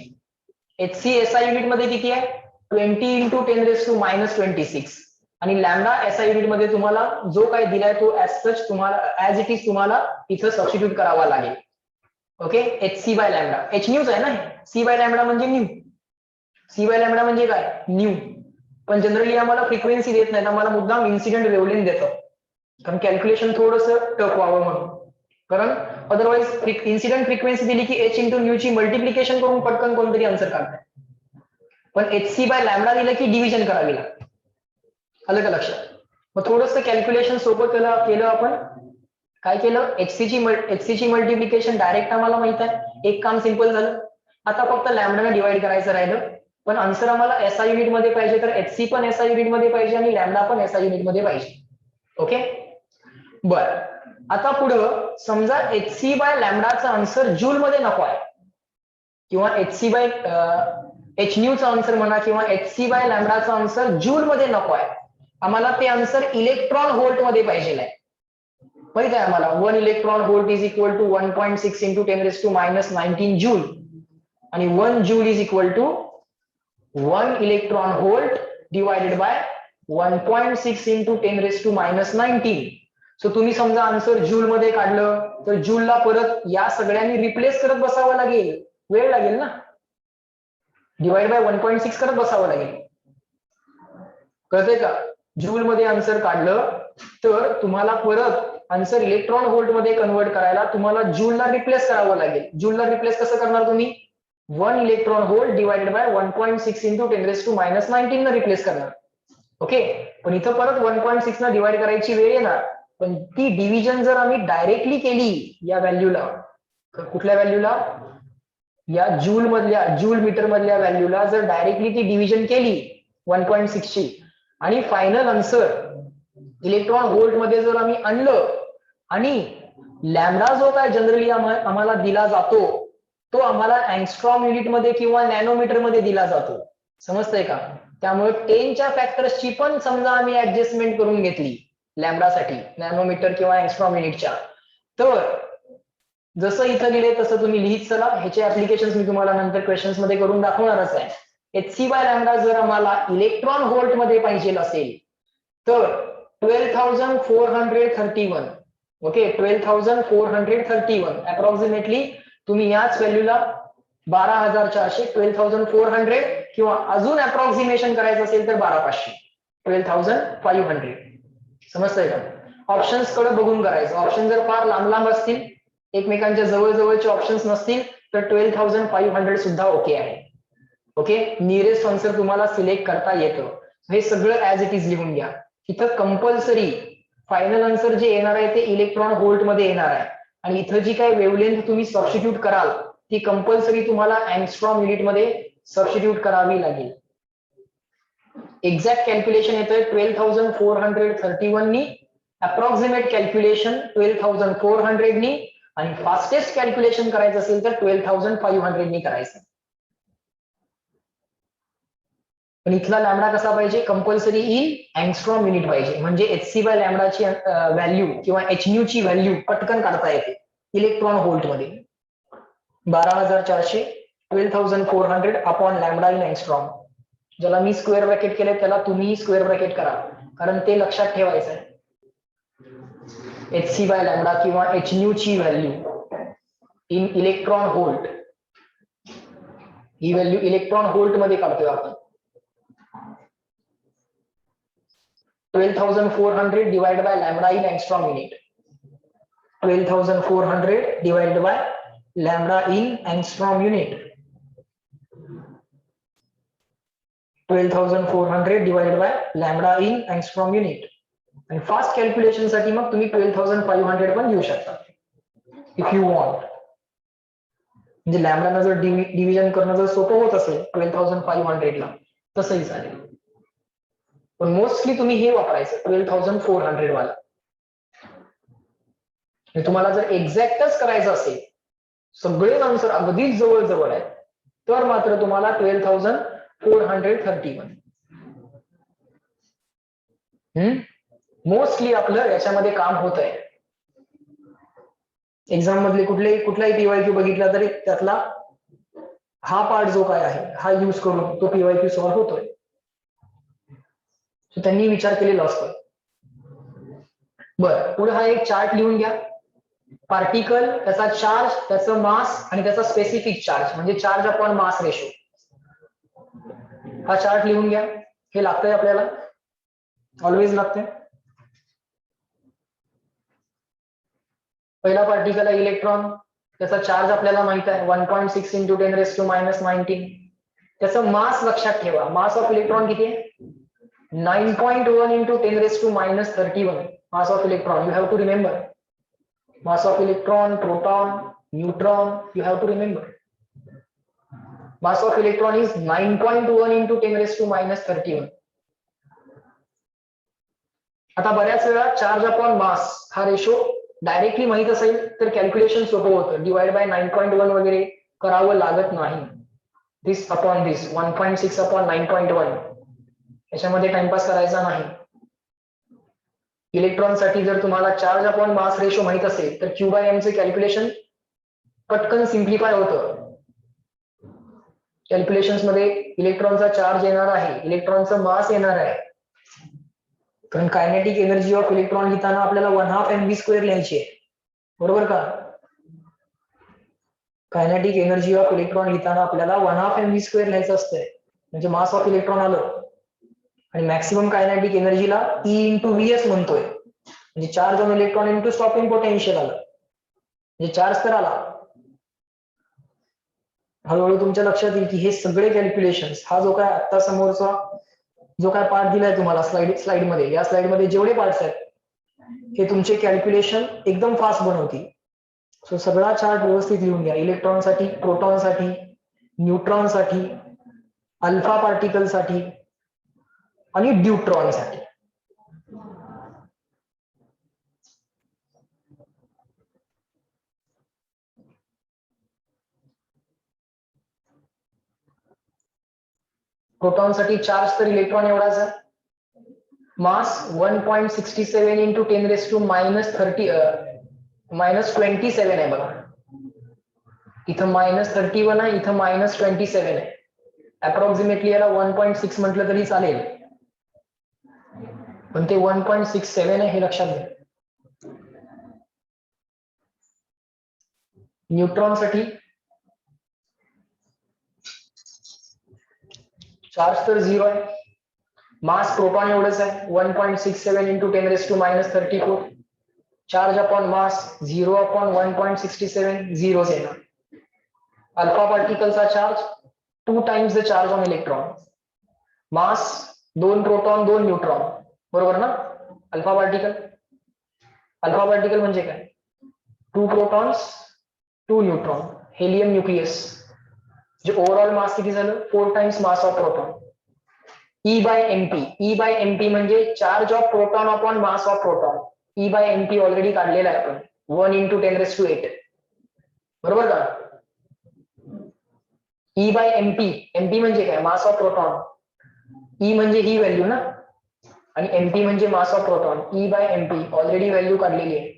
HC SI युनिट मध्ये किती आहे? 20 इंटू 10⁻26 आणि लॅम्बडा SI युनिट मध्ये तुम्हाला जो काही दिलाय तो ऍज सच तुम्हाला ऍज इट इज तुम्हाला इथं सबस्टिट्यूट करावा लागेल. Okay. HC by lambda. H न्यूज आहे ना. C बाय लॅम्बडा म्हणजे न्यू. C बाय लॅम्बडा म्हणजे काय? न्यू. पण जनरली आम्हाला फ्रिक्वेन्सी देत नाही, आम्हाला मुद्दाम इन्सिडेंट वेव्हलेंथ देतं, कारण कॅल्क्युलेशन थोडंसं टफ व्हावं म्हणून. कारण अदरवाइज इन्सिडेंट फ्रिक्वेन्सी दिली की H इंटू न्यू ची मल्टिप्लिकेशन करून पटकन कोणतरी आन्सर काढताय. पण HC बाय लॅम्बडा दिलं की डिव्हिजन करावी लागते. आलं का लक्षात? मग थोडंसं कॅल्क्युलेशन सोबत केलं आपण. काय केलं? HC ची मल्टिप्लिकेशन डायरेक्ट आम्हाला माहित आहे. एक काम सिंपल झालं. आता फक्त लॅम्बडाने डिवाइड करायचं राहिलं. पण आन्सर आम्हाला SI युनिट मध्ये पाहिजे, तर HC पण SI युनिट मध्ये पाहिजे आणि लॅम्बडा पण SI युनिट मध्ये पाहिजे. ओके. बर, आता पुढं समजा HC बाय लॅम्बडाचा आन्सर जूल मध्ये नको आहे किंवा HC बाय H न्यूचा आन्सर म्हणा किंवा HC बाय लॅम्बडाचा आन्सर जूल मध्ये नको आहे. आम्हाला ते आन्सर इलेक्ट्रॉन व्होल्ट मध्ये पाहिजे आहे. माहित आहे आम्हाला 1 electron volt is equal to 1.6 into 10⁻19 joule आणि 1 joule is equal to 1 electron volt divided by 1.6 into 10⁻19. So तुम्ही समजा आन्सर जूल मध्ये काढलं तर जूलला परत या सगळ्यांनी रिप्लेस करत बसावं लागेल, वेळ लागेल ना. डिवाइड बाय 1.6 करत बसावं लागेल. कळतंय का? जूल मध्ये आन्सर काढलं तर तुम्हाला परत आन्सर इलेक्ट्रॉन व्होल्ट मध्ये कन्वर्ट करायला तुम्हाला जूलला रिप्लेस करावं लागेल. जूलला रिप्लेस कसं करणार तुम्ही? 1 electron volt divided by 1.6 into 10⁻19 न रिप्लेस करणार. ओके, पण इथं परत 1.6 न डिवाइड करायची वेळ येणार, पण ती डिव्हिजन जर आम्ही डायरेक्टली केली या व्हॅल्यूला, कुठल्या व्हॅल्यूला? या जूल मीटर मधल्या व्हॅल्यूला जर डायरेक्टली ती डिव्हिजन केली 1.6 ची आणि फायनल आन्सर इलेक्ट्रॉन व्होल्ट मध्ये जर आम्ही आणलं आणि लॅम्बडा जो काय जनरली आम्हाला दिला जातो तो आम्हाला अँगस्ट्रॉम युनिट मध्ये किंवा नॅनोमीटर मध्ये दिला जातो. समजतंय का? त्यामुळे 10च्या फॅक्टर्सची पण समजा आम्ही ऍडजस्टमेंट करून घेतली लॅम्बडासाठी नॅनोमीटर किंवा अँगस्ट्रॉम युनिटच्या, तर जसं इथं लिहिले तसं तुम्ही लिहित चला. ह्याचे ऍप्लिकेशन मी तुम्हाला नंतर क्वेश्चन्स मध्ये करून दाखवणारच आहे. HC बाय लॅम्बडा जर आम्हाला इलेक्ट्रॉन व्होल्ट मध्ये पाहिजे असेल तर 12,431. ओके, 12,431 अप्रॉक्सिमेटली तुम्ही याच व्हॅल्यूला 12,400, 12,400 किंवा अजून अप्रॉक्सिमेशन करायचं असेल तर 12,500, 12,500. समजतंय का? ऑप्शन्स कडे बघून करायचं. ऑप्शन जर फार लांब लांब असतील, एकमेकांच्या जवळजवळचे ऑप्शन्स नसतील तर 12,500 सुद्धा ओके आहे. ओके, नियरेस्ट आन्सर तुम्हाला सिलेक्ट करता येतं. हे सगळं ऍज इट इज लिहून घ्या. इथं कंपल्सरी फायनल आन्सर जे येणार आहे ते इलेक्ट्रॉन व्होल्ट मध्ये येणार आहे आणि इथं जी काही वेव्हलेंथ तुम्ही सबस्टिट्यूट कराल ती कंपल्सरी तुम्हाला अँगस्ट्रॉम युनिट मध्ये सबस्टिट्यूट करावी लागेल. एक्झॅक्ट कॅल्क्युलेशन येतोय 12,431 नी, अप्रॉक्सिमेट कॅल्क्युलेशन 12,400 नी आणि फास्टेस्ट कॅल्क्युलेशन करायचं असेल तर 12,500 नी करायचं. पण इथला लॅम्बडा कसा पाहिजे? कंपल्सरी इन अँगस्ट्रॉम युनिट पाहिजे, म्हणजे HC बाय लॅम्बडाची व्हॅल्यू किंवा hν ची व्हॅल्यू पटकन काढता येते इलेक्ट्रॉन व्होल्ट मध्ये. 12,400 12,400 अपॉन लॅम्बडा इन अँगस्ट्रॉम. ज्याला मी स्क्वेअर ब्रॅकेट केले त्याला तुम्ही स्क्वेअर ब्रॅकेट करा, कारण ते लक्षात ठेवायचं आहे. HC बाय लॅम्बडा किंवा hν ची value in electron volt, he value electron volt मध्ये काढतोय आपण. 12,400 divided by lambda in angstrom unit. 12,400 divided by lambda in angstrom unit. 12,400 divided by lambda in angstrom unit. आणि फास्ट कॅल्क्युलेशन साठी मग तुम्ही 12,500 पण घेऊ शकता इफ यू वॉन्ट. म्हणजे लॅम्बडानं जर डिव्हिजन करणं जर सोपं होत असेल 12,500 ला तसंही चालेल, पण मोस्टली तुम्ही हे वापरायचं 12,400 वाला. तुम्हाला जर एक्झॅक्टच करायचं असेल, सगळेच आन्सर अगदीच जवळ जवळ आहेत, तर मात्र तुम्हाला 12,431. मोस्टली आपलं याच्यामध्ये काम होत आहे. एक्झाम मधले कुठलाही पीवायक्यू बघितला तरी त्यातला हा पार्ट जो काय आहे हा यूज करून तो पीवायक्यू सॉल्व्ह होतोय. त्यांनी विचार केलेला असतो. बरं, पुढे हा एक चार्ट लिहून घ्या. पार्टिकल, त्याचा चार्ज, त्याचं मास आणि त्याचा स्पेसिफिक चार्ज म्हणजे चार्ज अपॉन मास रेशो. हा चार्ट लिहून घ्या. हे लागतंय आपल्याला, ऑलवेज लागतंय. पहिला पार्टिकल आहे इलेक्ट्रॉन, त्याचा चार्ज आपल्याला माहित आहे 1.6 इंटू 10⁻19. त्याचं मास लक्षात ठेवा. मास ऑफ इलेक्ट्रॉन किती आहे? 9.1 into 10⁻31 mass of electron. You have to remember mass of electron, proton, neutron. You have to remember mass of electron is 9.1 into 10⁻31. आता बऱ्याच वेळा चार्ज अपॉन मास हा रेशो डायरेक्टली माहित असेल तर कॅल्क्युलेशन सोपं होतं. डिवाइड बाय 9.1 वगैरे करावं लागत नाही. दिस अपॉन दिस 1.6 अपॉन 9.1 याच्यामध्ये टाइमपास करायचा नाही. इलेक्ट्रॉन साठी जर तुम्हाला चार्ज अपॉन मास रेशो माहित असेल तर Q बाय M चे कॅल्क्युलेशन पटकन सिम्प्लिफाय होतं. कॅल्क्युलेशन्स मध्ये इलेक्ट्रॉनचा चार्ज येणार आहे, इलेक्ट्रॉनचा मास येणार आहे, कारण कायनेटिक एनर्जी ऑफ इलेक्ट्रॉन लिहिताना आपल्याला 1/2 mv² लिहायची आहे, बरोबर का? कायनेटिक एनर्जी ऑफ इलेक्ट्रॉन लिहिताना आपल्याला 1/2 mv² लिहायचं असतंय, म्हणजे मास ऑफ इलेक्ट्रॉन आलं. आणि मॅक्सिमम कायनेटिक एनर्जीला E इंटू VS म्हणतोय, म्हणजे charge on electron into stopping potential आलं, म्हणजे चार्ज तर आला. हळूहळू तुमच्या लक्षात येईल की हे सगळे कॅल्क्युलेशन, हा जो काय आता समोरचा जो काय पार्ट दिलाय तुम्हाला स्लाइड मध्ये, या स्लाइड मध्ये जेवढे पार्ट्स आहेत हे तुमचे कॅल्क्युलेशन एकदम फास्ट बनवतील. सो सगळा चार्ट व्यवस्थित लिहून घ्या. इलेक्ट्रॉनसाठी, प्रोटॉनसाठी, न्यूट्रॉनसाठी, अल्फा पार्टिकल साठी आणि ड्यूट्रॉनसाठी. प्रोटॉनसाठी चार्ज तर इलेक्ट्रॉन एवढाच आहे, मास 1.67 इंटू 10⁻30 -27 आहे बघा. इथं -31 आहे, इथं -27 आहे. अप्रॉक्सिमेटली याला 1.6 म्हटलं तरी चालेल, पण ते 1.67 आहे हे लक्षात घ्या. न्यूट्रॉनसाठी चार्ज तर 0 आहे, मास प्रोटॉन एवढंच आहे 1.67 into 10⁻34. Charge upon mass 0 upon 1.67, 0 येणार. अल्फा पार्टिकलचा charge 2 times the charge on electron. Mass 2 proton 2 neutron, बरोबर ना. अल्फा पार्टिकल म्हणजे काय, 2 प्रोटॉन्स 2 न्यूट्रॉन, हेलियम न्यूक्लियस. जे ओव्हरऑल मास किती झालं, 4 times mass of proton. E/MP म्हणजे charge of proton upon mass of proton. E/MP already काढलेला आहे आपण, 1 इंटू 10⁸, बरोबर का. E/MP म्हणजे काय, मास ऑफ प्रोटॉन. E म्हणजे ही व्हॅल्यू ना, आणि MP म्हणजे मास of proton. E/MP already value काढलेली आहे,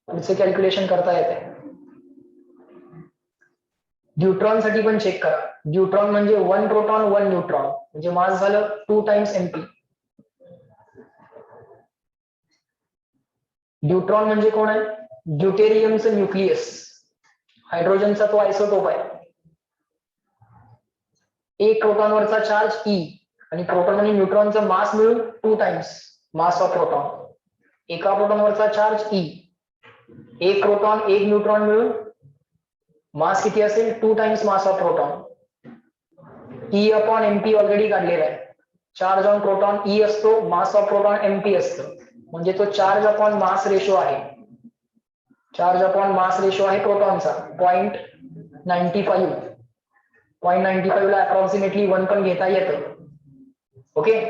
पुढचे कॅल्क्युलेशन करता येते. ड्यूट्रॉन साठी पण चेक करा. ड्यूट्रॉन म्हणजे 1 प्रोटॉन 1 न्यूट्रॉन, म्हणजे मास झालं 2 टाइम्स MP. ड्यूट्रॉन म्हणजे कोण आहे, ड्यूटेरियमचं न्यूक्लियस, हायड्रोजनचा तो आयसोटोप आहे. एक प्रोटॉनवरचा चार्ज E आणि प्रोटॉन आणि न्यूट्रॉनचा मास मिळून 2 टाइम्स मास ऑफ प्रोटॉन. एका प्रोटॉनवरचा चार्ज E, एक प्रोटॉन एक न्यूट्रॉन मिळून मास किती असेल, 2 times mass of proton. E upon MP already काढलेला आहे. चार्ज ऑन प्रोटॉन E असतो, मास ऑफ प्रोटॉन MP असतं, म्हणजे तो चार्ज अपॉन मास रेशो आहे. चार्ज अपॉन मास रेशो आहे प्रोटॉनचा 0.95. 0.95 ला अप्रॉक्सिमेटली 1 पण घेता येतं. ओके,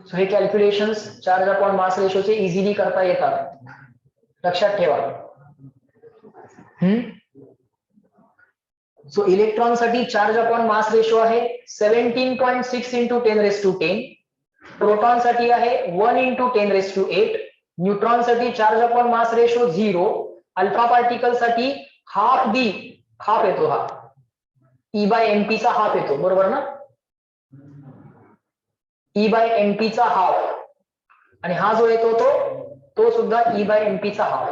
सो हे कॅल्क्युलेशन्स चार्ज अपॉन मास रेशोचे इझिली करता येतात, लक्षात ठेवा. सो इलेक्ट्रॉन साठी चार्ज अपॉन मास रेशो आहे 17.6 इंटू 10⁻10. प्रोटॉन साठी आहे 1 इंटू 10⁸. न्यूट्रॉन साठी charge upon mass ratio 0. Alpha particle साठी हाफ येतो, हा E/MP चा हाफ येतो, बरोबर ना. E/MP चा हाफ, आणि हा जो येतो तो सुद्धा E/MP चा हाफ.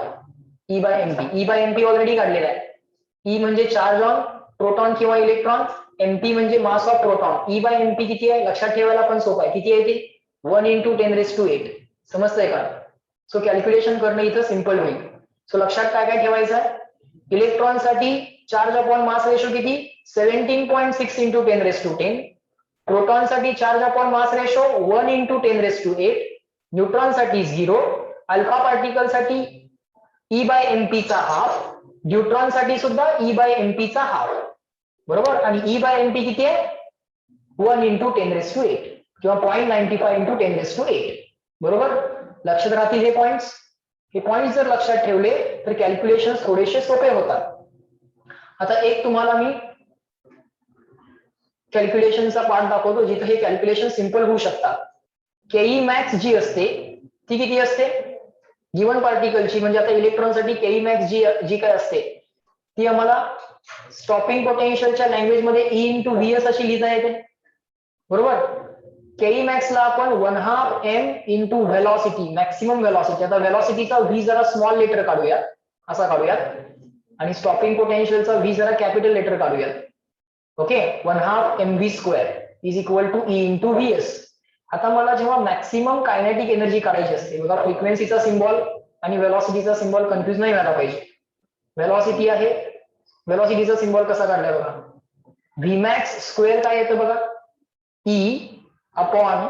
E/MP ऑलरेडी काढलेला आहे. E म्हणजे चार्ज ऑन प्रोटॉन किंवा इलेक्ट्रॉन, MP म्हणजे मास ऑफ प्रोटॉन. E/MP किती आहे लक्षात ठेवायला पण सोपं आहे, किती आहे ते 1 इंटू 10⁸. समजतंय का. सो कॅल्क्युलेशन करणं इथं सिंपल होईल. सो लक्षात काय काय ठेवायचं आहे, इलेक्ट्रॉन साठी चार्ज अपॉन मास रेशो किती 17.6 इंटू 10⁻10. प्रोटॉन साठी charge upon mass ratio 1 into 10⁸. Neutron साठी 0. अल्फा पार्टिकल साठी E/MP चा हाफ. न्यूट्रॉन साठी सुद्धा E/MP चा हाफ, बरोबर. आणि E/MP किती आहे 1 इंटू 10⁸, किंवा 0.95 इंटू 10⁸, बरोबर. लक्षात राहतील हे पॉइंट्स. हे पॉइंट्स जर लक्षात ठेवले तर कॅल्क्युलेशन थोडेसे सोपे होतात. आता एक तुम्हाला मी कॅल्क्युलेशनचा पार्ट दाखवतो जिथे हे कॅल्क्युलेशन सिंपल होऊ शकतात. Ke max जी असते ती किती असते गिवन पार्टिकलची, म्हणजे आता इलेक्ट्रॉनसाठी Ke max जी काय असते ती आम्हाला स्टॉपिंग पोटेन्शियलच्या लँग्वेज मध्ये E इंटू VS अशी लिहिता येते, बरोबर. Ke max ला आपण 1/2 m into velocity, maximum velocity. आता व्हेलॉसिटीचा V जरा स्मॉल लेटर काढूयात, असा काढूयात. आणि स्टॉपिंग पोटेन्शियलचा व्ही जरा कॅपिटल लेटर काढूया. Okay, 1/2 mv² is equal to E into VS. आता मला जेव्हा मॅक्सिमम कायनेटिक एनर्जी काढायची असते बघा, फ्रिक्वेन्सीचा सिम्बॉल आणि वेलॉसिटीचा सिम्बॉल कन्फ्युज नाही व्हायला पाहिजे. वेलॉसिटी आहे, वेलॉसिटीचा सिम्बॉल कसा काढलाय बघा, व्हीमॅक्स स्क्वेअर काय येतं बघा, ई अपॉन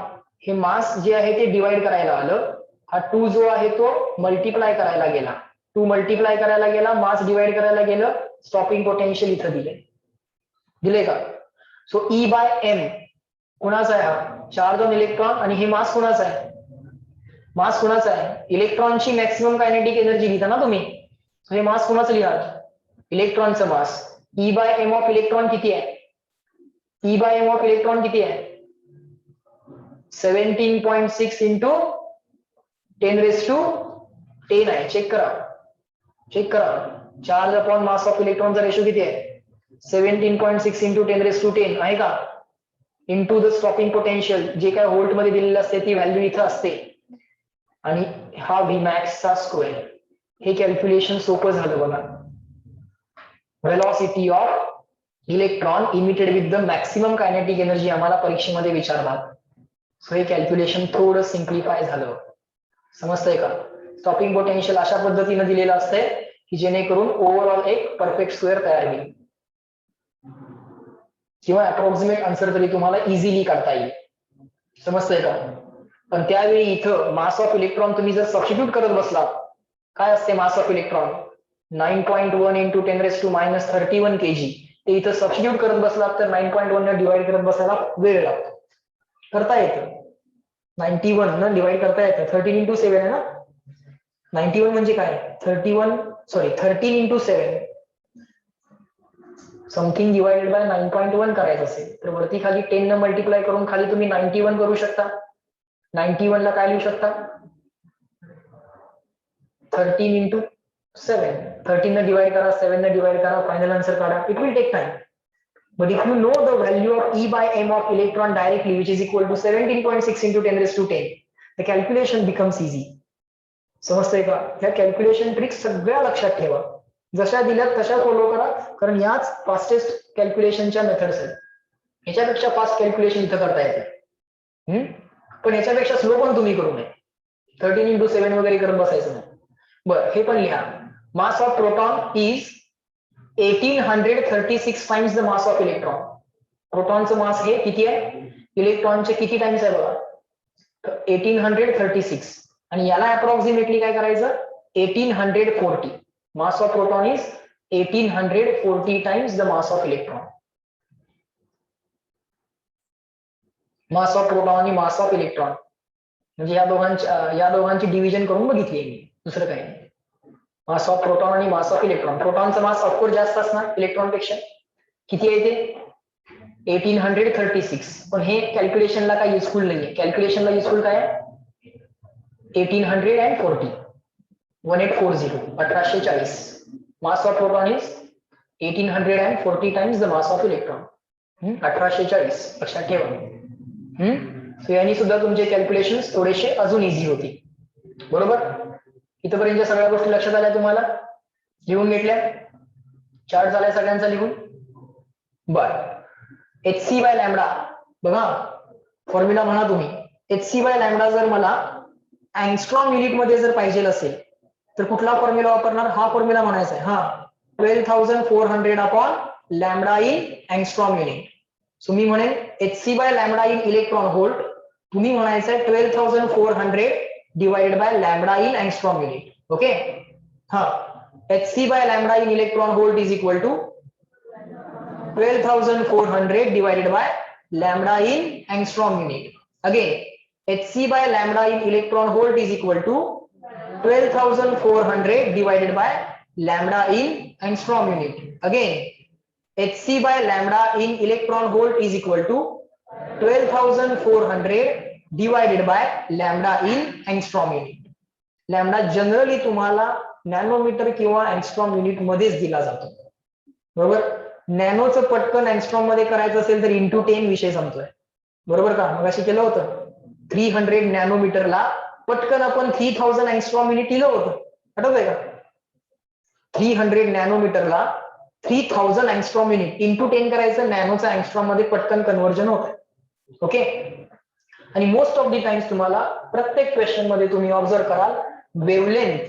हे मास जे आहे ते डिवाइड करायला आलं, हा 2 जो आहे तो मल्टिप्लाय करायला गेला, 2 मल्टिप्लाय करायला गेला, मास डिवाइड करायला गेलं, स्टॉपिंग पोटेन्शियल इथं दिले का. सो ई बाय एम कुणाचा आहे, हा चार्ज ऑन इलेक्ट्रॉन, आणि हे मास कुणाचा आहे, मास कुणाचा आहे, इलेक्ट्रॉनची मॅक्सिमम कायनेटिक एनर्जी लिहिता ना तुम्ही, हे मास कुणाचं लिहाल, इलेक्ट्रॉनचं mass. E by M of electron किती आहे, E by M of electron किती आहे, 17.6 इंटू 10⁻10 आहे. चेक करा, चेक करा, चार्ज अपॉन मास ऑफ इलेक्ट्रॉनचा रेशो किती आहे, 17.6 इंटू 10⁻10 आहे का, इंटू द स्टॉपिंग पोटेन्शियल, जे काय व्होल्ट मध्ये दिलेलं असते ती व्हॅल्यू इथं असते, आणि हा व्हीमॅक्सचा स्क्वेअर. हे कॅल्क्युलेशन सोपं झालं बघा. Velocity of electron emitted with the maximum kinetic energy आम्हाला परीक्षेमध्ये विचारतात. सो हे कॅल्क्युलेशन थोडं सिम्प्लिफाय झालं, समजतंय का. स्टॉपिंग पोटेन्शियल अशा पद्धतीने दिलेलं असतंय की जेणेकरून ओव्हरऑल एक परफेक्ट स्क्वेअर तयार होईल, किंवा अप्रॉक्सिमेट आन्सर तरी तुम्हाला इझिली काढता येईल, समजतंय का. पण त्यावेळी इथं मास ऑफ इलेक्ट्रॉन तुम्ही जर सबस्टिट्यूट करत बसलात, काय असते मास ऑफ इलेक्ट्रॉन, 9.1 इंटू 10⁻31 kg, ते इथं सबस्टिट्यूट करत बसलात तर 9.1 ने डिवाइड करत बसायला वेळ लागतो. करता येतं, 91 न डिवाइड करता येतं, 13 इंटू 7 आहे ना, 91 म्हणजे काय, 13 इंटू 7, समथिंग डिवाइडेड बाय 9.1 करायचं असेल तर वरती खाली 10 न मल्टिप्लाय करून खाली तुम्ही 91 करू शकता. 91 ला काय लिहू शकता, 13 इंटू 7, 13 न डिवाइड करा, 7 न डिवाइड करा, फायनल आन्सर काढा. It will take time, but if you know the value of E by M of electron directly, which is equal to 17.6 into 10⁻10, the calculation becomes easy. समजतंय का. ह्या calculation tricks सगळ्या लक्षात ठेवा, जशा दिल्यात तशा फॉलो करा, कारण याच फास्टेस्ट कॅल्क्युलेशनच्या मेथड्स आहेत. याच्यापेक्षा फास्ट कॅल्क्युलेशन इथं करता येते, पण याच्यापेक्षा स्लो पण तुम्ही करू नये, 13 इंटू 7 वगैरे करत बसायचं नाही. बरं, हे पण लिहा, mass of proton is 1836 times the mass of electron. प्रोटॉनचं मास हे किती आहे, इलेक्ट्रॉनचे किती टाइम्स आहे बघा, 1836, आणि याला अप्रॉक्सिमेटली काय करायचं, 1840. मास of proton is 1840 times the mass of electron. Mass of proton आणि मास ऑफ इलेक्ट्रॉन म्हणजे या दोघांची डिव्हिजन करून बघितली मी, दुसरं काही नाही. मास ऑफ प्रोटॉन आणि मास ऑफ इलेक्ट्रॉन, प्रोटॉनचं मास ऑफकोर्स जास्त असणार इलेक्ट्रॉन पेक्षा, किती आहे ते 1836, पण हे कॅल्क्युलेशनला काय युजफुल नाहीये. कॅल्क्युलेशनला युजफुल काय, 1840, 1840. मास of proton is 1840 times the mass of electron, 1840 लक्षात ठेवा. यांनी सुद्धा तुमचे कॅल्क्युलेशन थोडेसे अजून इझी होती, बरोबर. इथपर्यंत सगळ्या गोष्टी लक्षात आल्या, तुम्हाला लिहून घेतल्या, चार्ट झालाय सगळ्यांचा लिहून. बर, HC बाय लॅम्बडा बघा, फॉर्म्युला म्हणा तुम्ही. HC बाय लॅम्बडा जर मला अँगस्ट्रॉम युनिट मध्ये जर पाहिजे असेल तर कुठला फॉर्म्युला वापरणार, हा फॉर्म्युला म्हणायचा आहे, हा 12,400 upon lambda in angstrom unit. So मी म्हणेन HC by lambda in electron volt, तुम्ही म्हणायचं 12,400 divided by lambda in angstrom unit. Okay, हा HC by lambda in electron volt is equal to 12,400 divided by lambda in angstrom unit. Again, HC by lambda in electron volt is equal to 12,400 divided by lambda in angstrom unit. Again, HC by lambda in electron volt is equal to 12,400 divided by lambda in angstrom unit. Lambda generally तुम्हाला nanometre किंवा angstrom unit मध्येच दिला जातो, बरोबर. नॅनोचं पटकन angstrom मध्ये करायचं असेल तर इंटू 10 विषय संपतोय, बरोबर का. मग अशी केलं होतं 300 नॅनोमीटरला पटकन आपण 3000 अँगस्ट्रॉम युनिट लिहिलं होतं, आठवतंय का. 300 नॅनोमीटरला 3000 अँगस्ट्रॉम युनिट इंटू 10 करायचं, नॅनोचा अँगस्ट्रॉम मध्ये पटकन कन्व्हर्जन होत आहे. ओके. आणि मोस्ट ऑफ दी टाइम्स तुम्हाला प्रत्येक क्वेश्चन मध्ये तुम्ही ऑब्झर्व कराल वेवलेंथ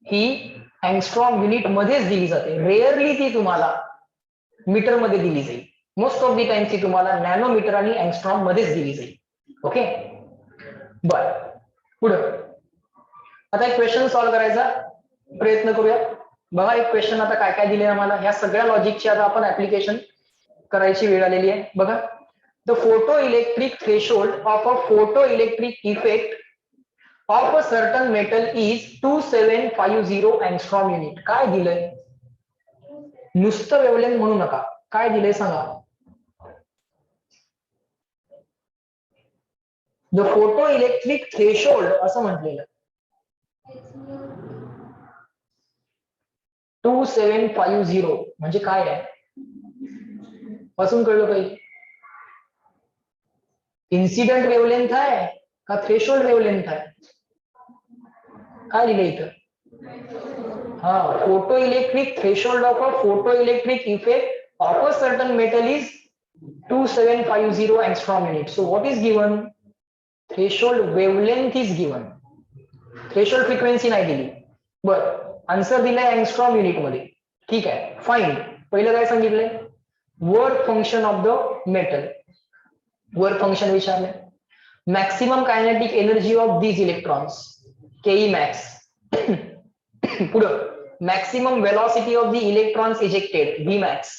ही अँगस्ट्रॉम युनिट मध्येच दिली जाते. रेअरली ती तुम्हाला मीटर मध्ये दिली जाईल. मोस्ट ऑफ दी टाइम्स ती तुम्हाला नॅनोमीटर आणि अँगस्ट्रॉम मध्येच दिली जाईल. ओके. बर, पुढं आता एक क्वेश्चन सॉल्व्ह करायचा प्रयत्न करूया. बघा एक क्वेश्चन आता काय काय दिले आम्हाला, ह्या सगळ्या लॉजिकची आता आपण ऍप्लिकेशन करायची वेळ आलेली आहे. बघा, the photo electric threshold of a photo electric effect of a certain metal is 2750 angstrom unit. काय दिलंय? नुसतं वेवलेंथ म्हणू नका, काय दिलंय सांगा. द फोटो इलेक्ट्रिक थ्रेशोल्ड असं म्हटलेलं. 2750 म्हणजे काय आहे पासून कळलं पाहिजे. इन्सिडेंट वेवलेंथ आहे का थ्रेशोल्ड वेवलेंथ आहे? काय लिहिलं इथं? हा, photo electric threshold of a photo electric effect of a certain metal is 2750 angstrom unit. So what is given? Threshold wavelength is given. Threshold frequency नाही दिली. बर, आन्सर दिलाय अँगस्ट्रॉम युनिट मध्ये. ठीक आहे, फाईन. पहिलं काय सांगितलंय? Work function of the metal. Work function विचारलंय. Maximum kinetic energy of these electrons K E max. पुढं maximum velocity of the electrons ejected V max.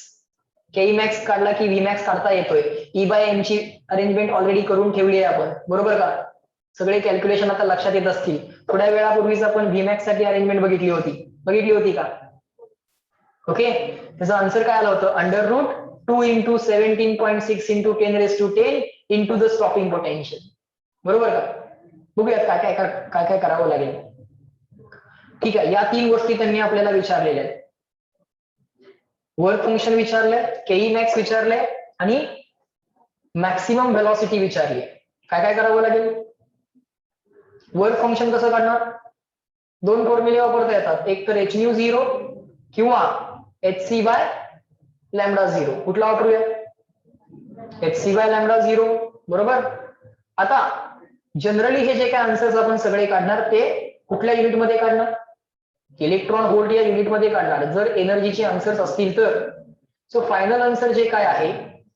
K E max काढला की व्ही मॅक्स काढता येतोय. ई बाय एम ची अरेंजमेंट ऑलरेडी करून ठेवली आहे आपण, बरोबर का? सगळे कॅल्क्युलेशन आता लक्षात येत असतील. थोड्या वेळापूर्वीच आपण व्ही मॅक्स साठी अरेंजमेंट बघितली होती का? ओके. त्याचा आन्सर काय आलं होतं? Under root 2 into 17.6 into 10⁻10 into the stopping potential. बरोबर का? बघूयात काय काय करावं लागेल. ठीक आहे, या तीन गोष्टी त्यांनी आपल्याला विचारलेल्या आहेत. वर्क फंक्शन विचारलंय, केई मॅक्स विचारलंय आणि मॅक्सिमम वेलॉसिटी विचारली. काय काय करावं लागेल? वर्क फंक्शन कसं काढणार? दोन फॉर्म्युले वापरता येतात, एक तर hν0 किंवा hc बाय लॅम्डा 0. कुठला वापरूया? hc by lambda 0. बरोबर. आता जनरली हे जे काय आन्सर्स आपण सगळे काढणार ते कुठल्या युनिटमध्ये काढणार? इलेक्ट्रॉन व्होल्ट या युनिटमध्ये काढणार जर एनर्जीचे आन्सर्स असतील तर. सो फायनल आन्सर जे काय आहे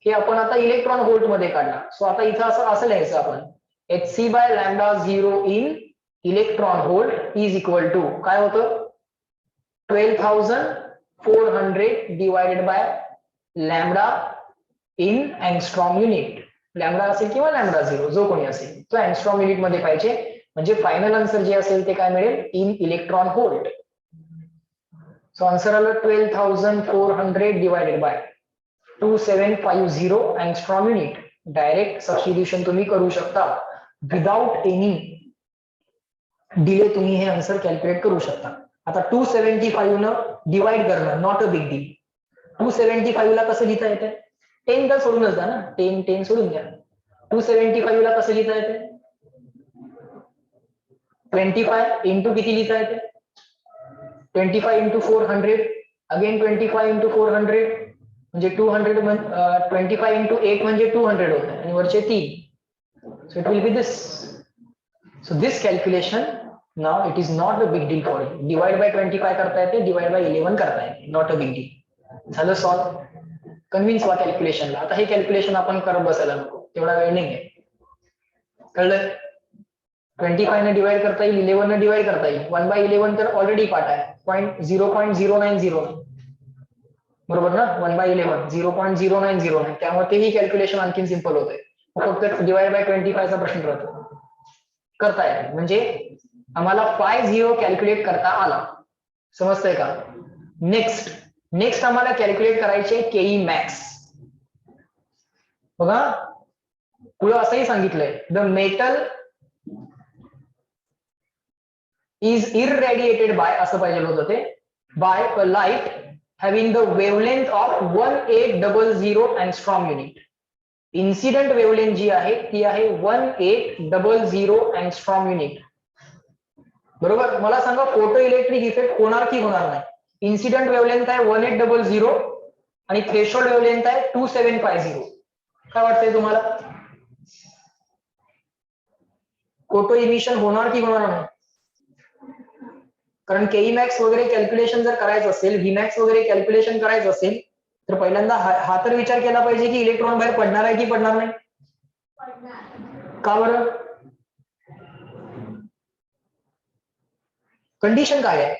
हे आपण आता इलेक्ट्रॉन व्होल्ट मध्ये काढणार. सो आता इथं असं लिहायचं आपण, hc by lambda 0 in electron volt is equal to काय होतं? 12,400 divided by lambda in angstrom unit. Lambda असेल किंवा लॅम्डा 0 जो कोणी असेल तो अँगस्ट्रॉम युनिट मध्ये पाहिजे. म्हणजे फायनल आन्सर जे असेल ते काय मिळेल? In electron volt. So answer आलं 12,400 divided bye 2750 angstrom unit. Direct substitution तुम्ही करू शकता विदाउट एनी डिले. तुम्ही हे आन्सर कॅल्क्युलेट करू शकता. आता 275 न डिवाइड करणं नॉट अ बिग डील. 275 ला कसं लिहिता येते? 10 तर सोडूनच द्या ना, 10 सोडून द्या. 275 ला कसं लिहिता येते? 25 इंटू किती लिहिता येते? 25 into 400 अगेन 25 into 400 म्हणजे 200. 25 into 8 म्हणजे 200 होत आहे आणि वरचे 3. So it will be this. So this calculation now it is not a big deal for you. Divide by 25 करता येते, डिवाइड बाय 11 करता येते, नॉट अ बिग डील. झालं सॉल्व. कन्व्हिन्स व्हा कॅल्क्युलेशनला. आता हे कॅल्क्युलेशन आपण करत बसायला नको, तेवढा वेळ नाही आहे. कळलं? 25 ने डिवाइड करता येईल, 11 ने डिवाइड करता येईल. 1/11 तर ऑलरेडी पार्ट आहे 0.0909. बरोबर ना? 1/11 0.0909. त्यामुळे तेही कॅल्क्युलेशन आणखी सिंपल होत आहे. फक्त डिवाइड बाय 25 चा प्रश्न राहतो. करता येईल म्हणजे आम्हाला 50 कॅल्क्युलेट करता आला. समजतंय का? नेक्स्ट आम्हाला कॅल्क्युलेट करायचे केई मॅक्स. बघा पुढे असंही सांगितलंय, the metal is irradiated by असं पाहिजे होतं ते, by a light having the wavelength of 1800 angstrom unit. Incident wavelength जी आहे ती आहे 1800 angstrom unit. बरोबर. मला सांगा फोटो इलेक्ट्रिक इफेक्ट होणार की होणार नाही? इन्सिडेंट वेवलेंथ आहे 1800 आणि थ्रेशोल्ड वेवलेंथ आहे 2750. काय वाटतंय तुम्हाला? फोटो इमिशन होणार की होणार नाही? कारण केई मॅक्स वगैरे कॅल्क्युलेशन जर करायचं असेल, व्हीमॅक्स वगैरे कॅल्क्युलेशन करायचं असेल तर पहिल्यांदा हा तर विचार केला पाहिजे की इलेक्ट्रॉन बाहेर पडणार आहे की पडणार नाही. का बरं? कंडिशन काय आहे?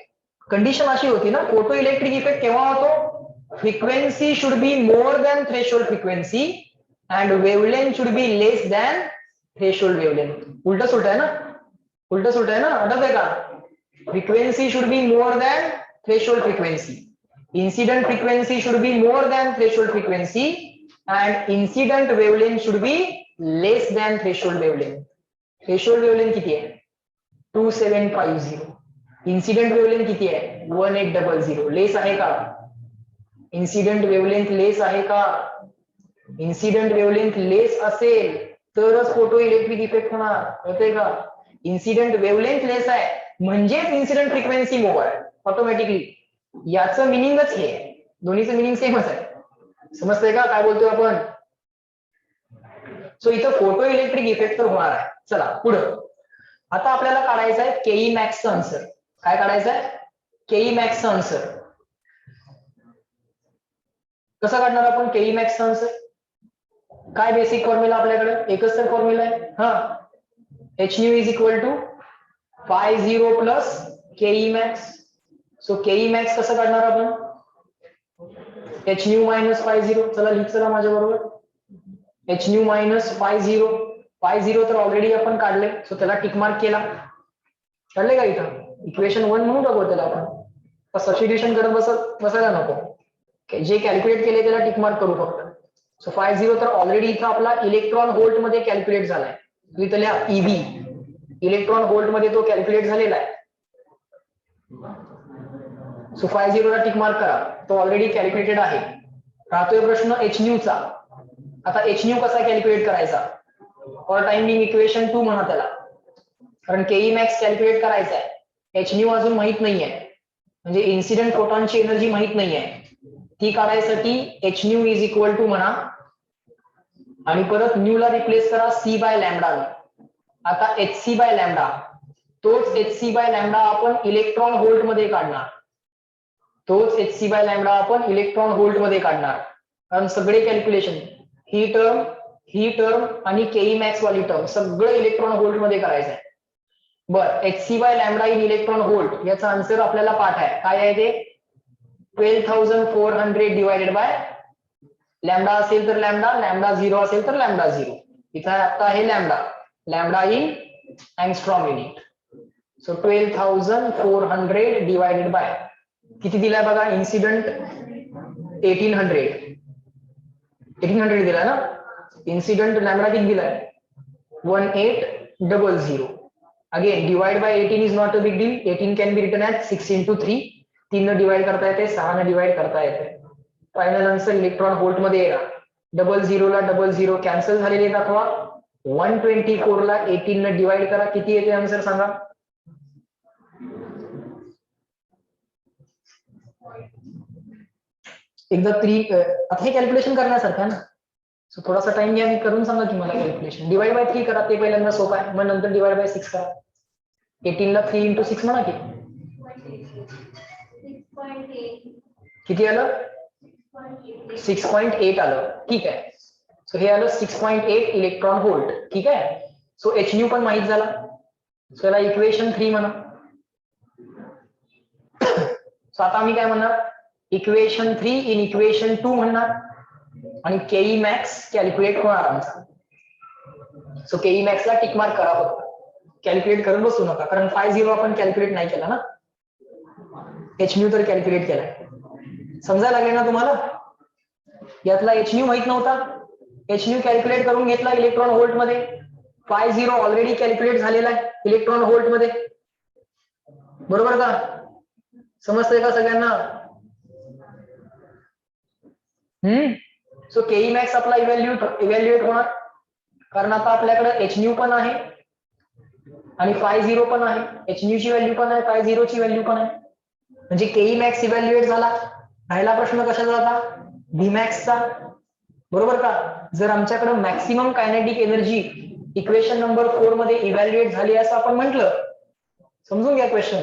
कंडिशन अशी होती ना, फोटो इलेक्ट्रिक इफेक्ट केव्हा होतो? Frequency should be more than threshold frequency and wavelength should be less than threshold wavelength. उलट सुलट आहे ना? उलट सुलट आहे ना? आठवत आहे का? Frequency should be more than threshold frequency, incident frequency should be more than threshold frequency and incident wavelength should be less than threshold wavelength. threshold wavelength किती आहे? 2750. incident wavelength किती आहे? 1800. लेस आहे का? incident wavelength लेस आहे का? incident wavelength लेस असेल तरच फोटो इलेक्ट्रिक इफेक्ट होणार. कळतंय का? incident wavelength लेस आहे म्हणजेच incident frequency मोर आहे ऑटोमॅटिकली. याचं मिनिंगच हे, दोन्हीचं मिनिंग सेमच आहे. समजतंय का काय बोलतोय आपण? सो इथं फोटो इलेक्ट्रिक इफेक्ट तर होणार आहे. चला पुढं. आता आपल्याला काढायचं आहे केई मॅक्सचं आन्सर. काय काढायचं आहे? केई मॅक्सचं आन्सर. कसं काढणार आपण केई मॅक्सचं आन्सर? काय बेसिक फॉर्म्युला आपल्याकडे? एकच तर फॉर्म्युला आहे. हा, H nu is equal to phi zero plus KE max. So KE max कसं काढणार आपण? H nu minus phi zero. चला लिख चला माझ्या बरोबर. H nu minus phi zero. Phi zero तर ऑलरेडी आपण काढले, सो त्याला टिक मार्क केला. काढले का इथं? इक्वेशन 1 म्हणून बघू त्याला आपण. सबस्टिट्यूशन करत बसायला नको. जे कॅल्क्युलेट केले त्याला टिक मार्क करू फक्त. सो फाय झिरो तर ऑलरेडी इथं आपला इलेक्ट्रॉन व्होल्ट मध्ये कॅल्क्युलेट झालाय. इथल्या ईबी इलेक्ट्रॉन व्होल्ट मध्ये तो कॅल्क्युलेट झालेला आहे. सो फाय झिरोला टिक मार्क करा, तो ऑलरेडी कॅल्क्युलेटेड आहे. राहतोय प्रश्न एच न्यूचा. आता एच न्यू कसा कॅल्क्युलेट करायचा? फॉर टाइम बिंग इक्वेशन 2 म्हणा त्याला, कारण केई मॅक्स कॅल्क्युलेट करायचा आहे. एच न्यू अजून माहित नाहीये, म्हणजे इन्सिडेंट फोटॉनची एनर्जी माहित नाहीये. ती काढायसाठी H nu is equal to म्हणा आणि परत न्यू ला रिप्लेस करा सी बाय लॅम्बडा. आता एच सी बाय लॅम्बडा, तोच एच सी बाय लॅम्बडा आपण इलेक्ट्रॉन व्होल्ट मध्ये काढणार. तोच एच सी बाय लॅम्बडा आपण इलेक्ट्रॉन व्होल्ट मध्ये काढणार. कारण सगळे कॅल्क्युलेशन ही टर्म आणि केई मॅक्स वाली टर्म सगळं इलेक्ट्रॉन व्होल्ट मध्ये करायचं आहे. बर, H C by lambda in electron volt याचा आन्सर आपल्याला पाठ आहे. काय आहे ते? 12,400 डिवायडेड बाय लॅम्बडा असेल तर लॅम्बडा, लॅम्बडा झिरो असेल तर लॅम्बडा झिरो. इथं आता आहे lambda, lambda in angstrom unit. So 12,400 divided bye किती दिलाय बघा? इन्सिडेंट 1800 दिलाय ना. इन्सिडेंट लॅम्बडा किती दिलाय? 1800. Again divide by 18 is not a big deal. 18 can be written as 6 into 3. 3 न डिवाइड करता येते, 6 न डिवाइड करता येते. फायनल आन्सर इलेक्ट्रॉन व्होल्ट मध्ये येणार. 00 ला 00 कॅन्सल झालेले दाखवा. 124 ला 18 न डिवाइड करा, किती येते आन्सर सांगा? एकदा आता हे कॅल्क्युलेशन करण्यासारखं आहे ना. सो थोडासा टाइम घ्या, मी करून सांगा की मला कॅल्क्युलेशन. डिवाइड बाय 3 करा, ते पहिल्यांदा सोपं आहे, मग नंतर डिवाइड बाय 6 करा. 18 ला 3 into 6 म्हणा की किती आलं? 6.8 आलं. ठीक आहे. सो हे आलं 6.8 इलेक्ट्रॉन व्होल्ट. ठीक आहे. सो एच न्यू पण माहित झाला. सो याला इक्वेशन 3 म्हणा. सो आता आम्ही काय म्हणणार? इक्वेशन 3 इन इक्वेशन 2 म्हणणार आणि केई मॅक्स कॅल्क्युलेट होणार आमचा. सो केई मॅक्स ला टिक मार्क करा फक्त, कॅल्क्युलेट करत बसू नका, कारण 50 आपण कॅल्क्युलेट नाही केला ना. एच न्यू तर कॅल्क्युलेट केलाय. समजायला लागले ना तुम्हाला? यातला एच न्यू माहित नव्हता, एच न्यू कॅल्क्युलेट करून घेतला इलेक्ट्रॉन व्होल्ट मध्ये. 50 ऑलरेडी कॅल्क्युलेट झालेला आहे इलेक्ट्रॉन व्होल्ट मध्ये. बरोबर का? समजतंय का सगळ्यांना? सो केई मॅक्स आपला इव्हॅल्युएट होणार, कारण आता आपल्याकडे एच न्यू पण आहे आणि 50 पण आहे. एच न्यू ची व्हॅल्यू पण आहे, 50 ची व्हॅल्यू पण आहे. म्हणजे केई मॅक्स इव्हॅल्युएट झाला, राहिला प्रश्न कशाचा होता, व्ही मॅक्सचा, बरोबर का. जर आमच्याकडे maximum kinetic energy equation number 4 मध्ये इव्हॅल्युएट झाली असं आपण म्हटलं, समजून घ्या question,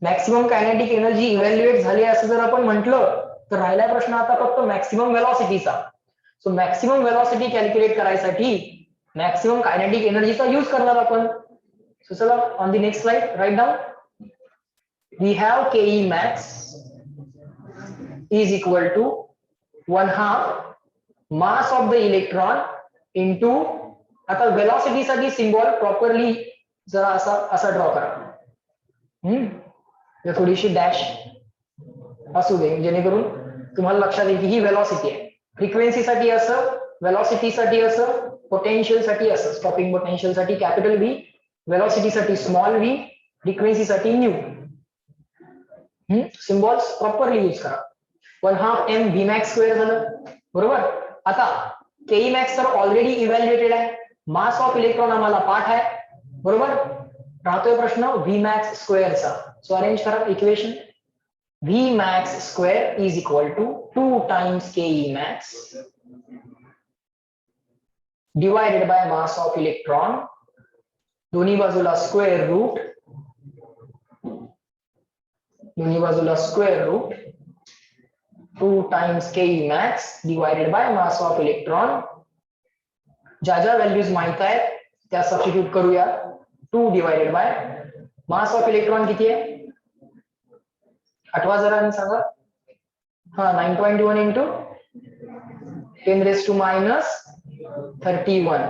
maximum kinetic energy evaluate झाली असं जर आपण म्हटलं, तर राहिला प्रश्न आता फक्त मॅक्सिमम व्हेलॉसिटीचा. सो मॅक्सिमम व्हेलॉसिटी कॅल्क्युलेट करायसाठी मॅक्सिमम कायनेटिक एनर्जीचा यूज करणार आपण. सो चला on the next slide write down, we have K E max is equal to 1/2 mass of the electron into, आता वेलॉसिटी साठी सिम्बॉल प्रॉपरली जरा असा ड्रॉ करा, थोडीशी डॅश असू दे जेणेकरून तुम्हाला लक्षात येईल की ही वेलॉसिटी आहे. फ्रिक्वेन्सीसाठी असं, वेलॉसिटीसाठी असं, पोटेन्शियल असं, स्टॉपिंग पोटेन्शियल साठी कॅपिटल व्ही, वेलॉसिटी साठी स्मॉल व्ही, फ्रिक्वेन्सीसाठी न्यू. सिम्बॉल्स प्रॉपरली यूज करा. 1/2 m v max स्क्वेअर झालं, बरोबर. आता केई मॅक्स तर ऑलरेडी इव्हॅल्युएटेड आहे, मास ऑफ इलेक्ट्रॉन आम्हाला पाठ आहे, बरोबर. राहतोय प्रश्न व्ही मॅक्स स्क्वेअरचा. सो अरेंज करा equation, V max square is equal to 2 times Ke max divided by mass of electron, दोन्ही बाजूला स्क्वेअर रूट, दोन्ही बाजूला square route 2 times Ke max divided by mass of electron. ज्या ज्या values माहित आहेत त्या सबस्टिट्यूट करूया. 2 divided by mass of electron किती आहे, आठवा जरा आणि सांगा. 9.1 इंटू 10⁻⁻31.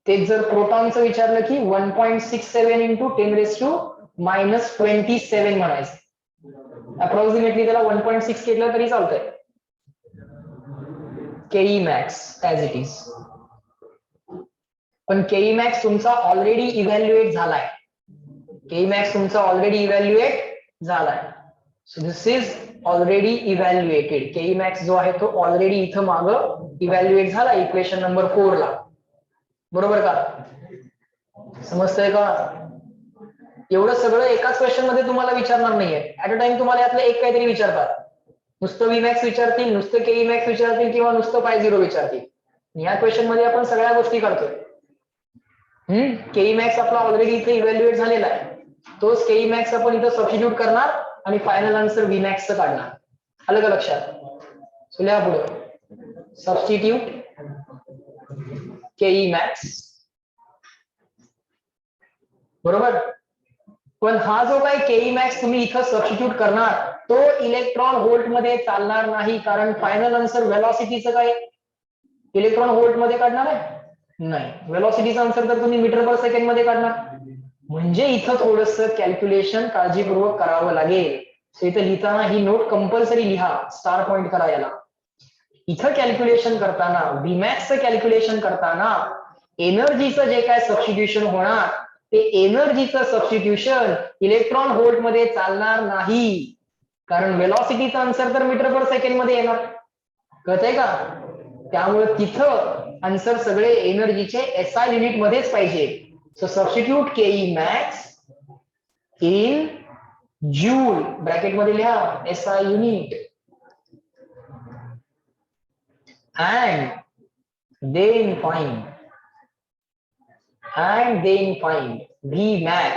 तेच जर प्रोटॉनचं विचारलं की 1.67 इंटू 10⁻⁻27 म्हणायचं. अप्रॉक्सिमेटली त्याला 1.6 केलं तरी चालतंय. केई मॅक्स ऍज इट इज, पण केई मॅक्स तुमचा ऑलरेडी इव्हॅल्युएट झालाय, केई मॅक्स तुमचा ऑलरेडी इव्हॅल्युएट झालाय. So this is already evaluated. केई मॅक्स जो आहे तो ऑलरेडी इथं मागं इव्हॅल्युएट झाला इक्वेशन नंबर 4 ला, बरोबर का. समजतंय का. एवढं सगळं एकाच क्वेश्चन मध्ये तुम्हाला विचारणार नाहीये, ऍट अ टाइम तुम्हाला यातलं एक काहीतरी विचारतात. नुसतं व्ही मॅक्स विचारतील, नुसतं केई मॅक्स विचारतील, किंवा नुसतं पाय झिरो विचारतील. या क्वेश्चन मध्ये आपण सगळ्या गोष्टी काढतोय. केई मॅक्स आपला ऑलरेडी इथे इव्हॅल्युएट झालेला आहे, तोच केई मॅक्स आपण इथं सबस्टिट्यूट करणार आणि फायनल आन्सर व्ही मॅक्स काढणार. आलं का लक्षात. सो लिहा पुढे, सबस्टिट्यूट केई मॅक्स, बरोबर. पण हा जो काही केई मॅक्स तुम्ही इथं सबस्टिट्यूट करणार तो इलेक्ट्रॉन व्होल्ट मध्ये चालणार नाही, कारण फायनल आन्सर व्हेलॉसिटीचं काय इलेक्ट्रॉन व्होल्ट मध्ये काढणार आहे नाही, व्हेलॉसिटीचा आन्सर तर तुम्ही मीटर पर सेकंड मध्ये काढणार. म्हणजे इथं थोडस कॅल्क्युलेशन काळजीपूर्वक करावं लागेल. सो इथं लिहिताना ही नोट कंपल्सरी लिहा, स्टार पॉइंट करा याला. इथं कॅल्क्युलेशन करताना, व्हीमॅक्सचं कॅल्क्युलेशन करताना एनर्जीचं जे काय सबस्टिट्यूशन होणार ते एनर्जीचं सबस्टिट्यूशन इलेक्ट्रॉन व्होल्ट मध्ये चालणार नाही, कारण व्हेलॉसिटीचा आन्सर तर मीटर पर सेकंड मध्ये येणार, कळतंय का. त्यामुळे तिथं आन्सर सगळे एनर्जीचे SI युनिट मध्येच पाहिजे. So substitute KE max in joule, bracket मध्ये लिहा SI unit, and then find V max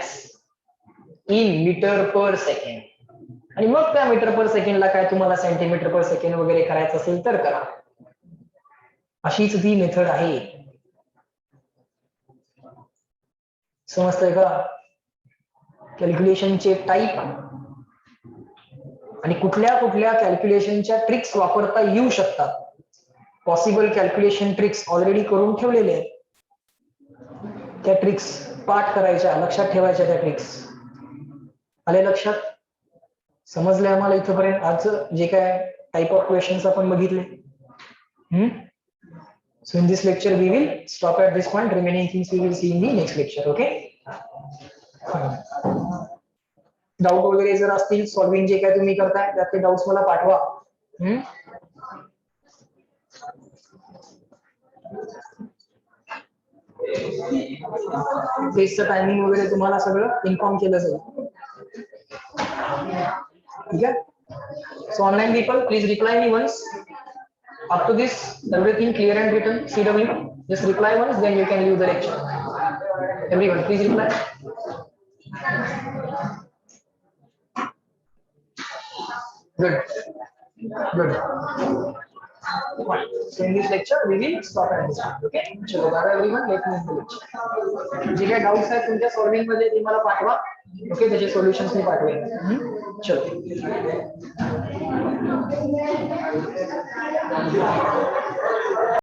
in metre per second. आणि मग त्या मीटर पर सेकंडला काय तुम्हाला सेंटीमीटर पर सेकंड वगैरे करायचं असेल तर करा. अशीच ती मेथड आहे. समजतंय का. कॅल्क्युलेशनचे टाईप आणि कुठल्या कुठल्या कॅल्क्युलेशनच्या ट्रिक्स वापरता येऊ शकतात, पॉसिबल कॅल्क्युलेशन ट्रिक्स ऑलरेडी करून ठेवलेले आहेत. त्या ट्रिक्स पाठ करायच्या, लक्षात ठेवायच्या त्या ट्रिक्स. आले लक्षात. समजले आम्हाला इथपर्यंत आज जे काय टाइप ऑफ क्वेश्चन्स आपण बघितले. So in this lecture we will stop at this point. Remaining things we will see in the next lecture. Okay. Doubt वगैरे जर असतील, सॉल्विंग जे काय तुम्ही करताय त्यातले डाऊट्स मला पाठवा. टेस्टचं टायमिंग वगैरे तुम्हाला सगळं इन्फॉर्म केलं जाईल. ठीक है? So online people, please reply me once. Up to this, everything clear and written. CW, just reply once, then you can leave the lecture. Everyone, please reply. Good. Good. So in this lecture, we will stop at this point. Okay? चलो, bye everyone. Let me end the lecture. जे काही doubts आहेत तुमच्या solving मध्ये ते मला पाठवा. Okay, त्याचे सोल्युशन्स मी पाठवेन. चलो.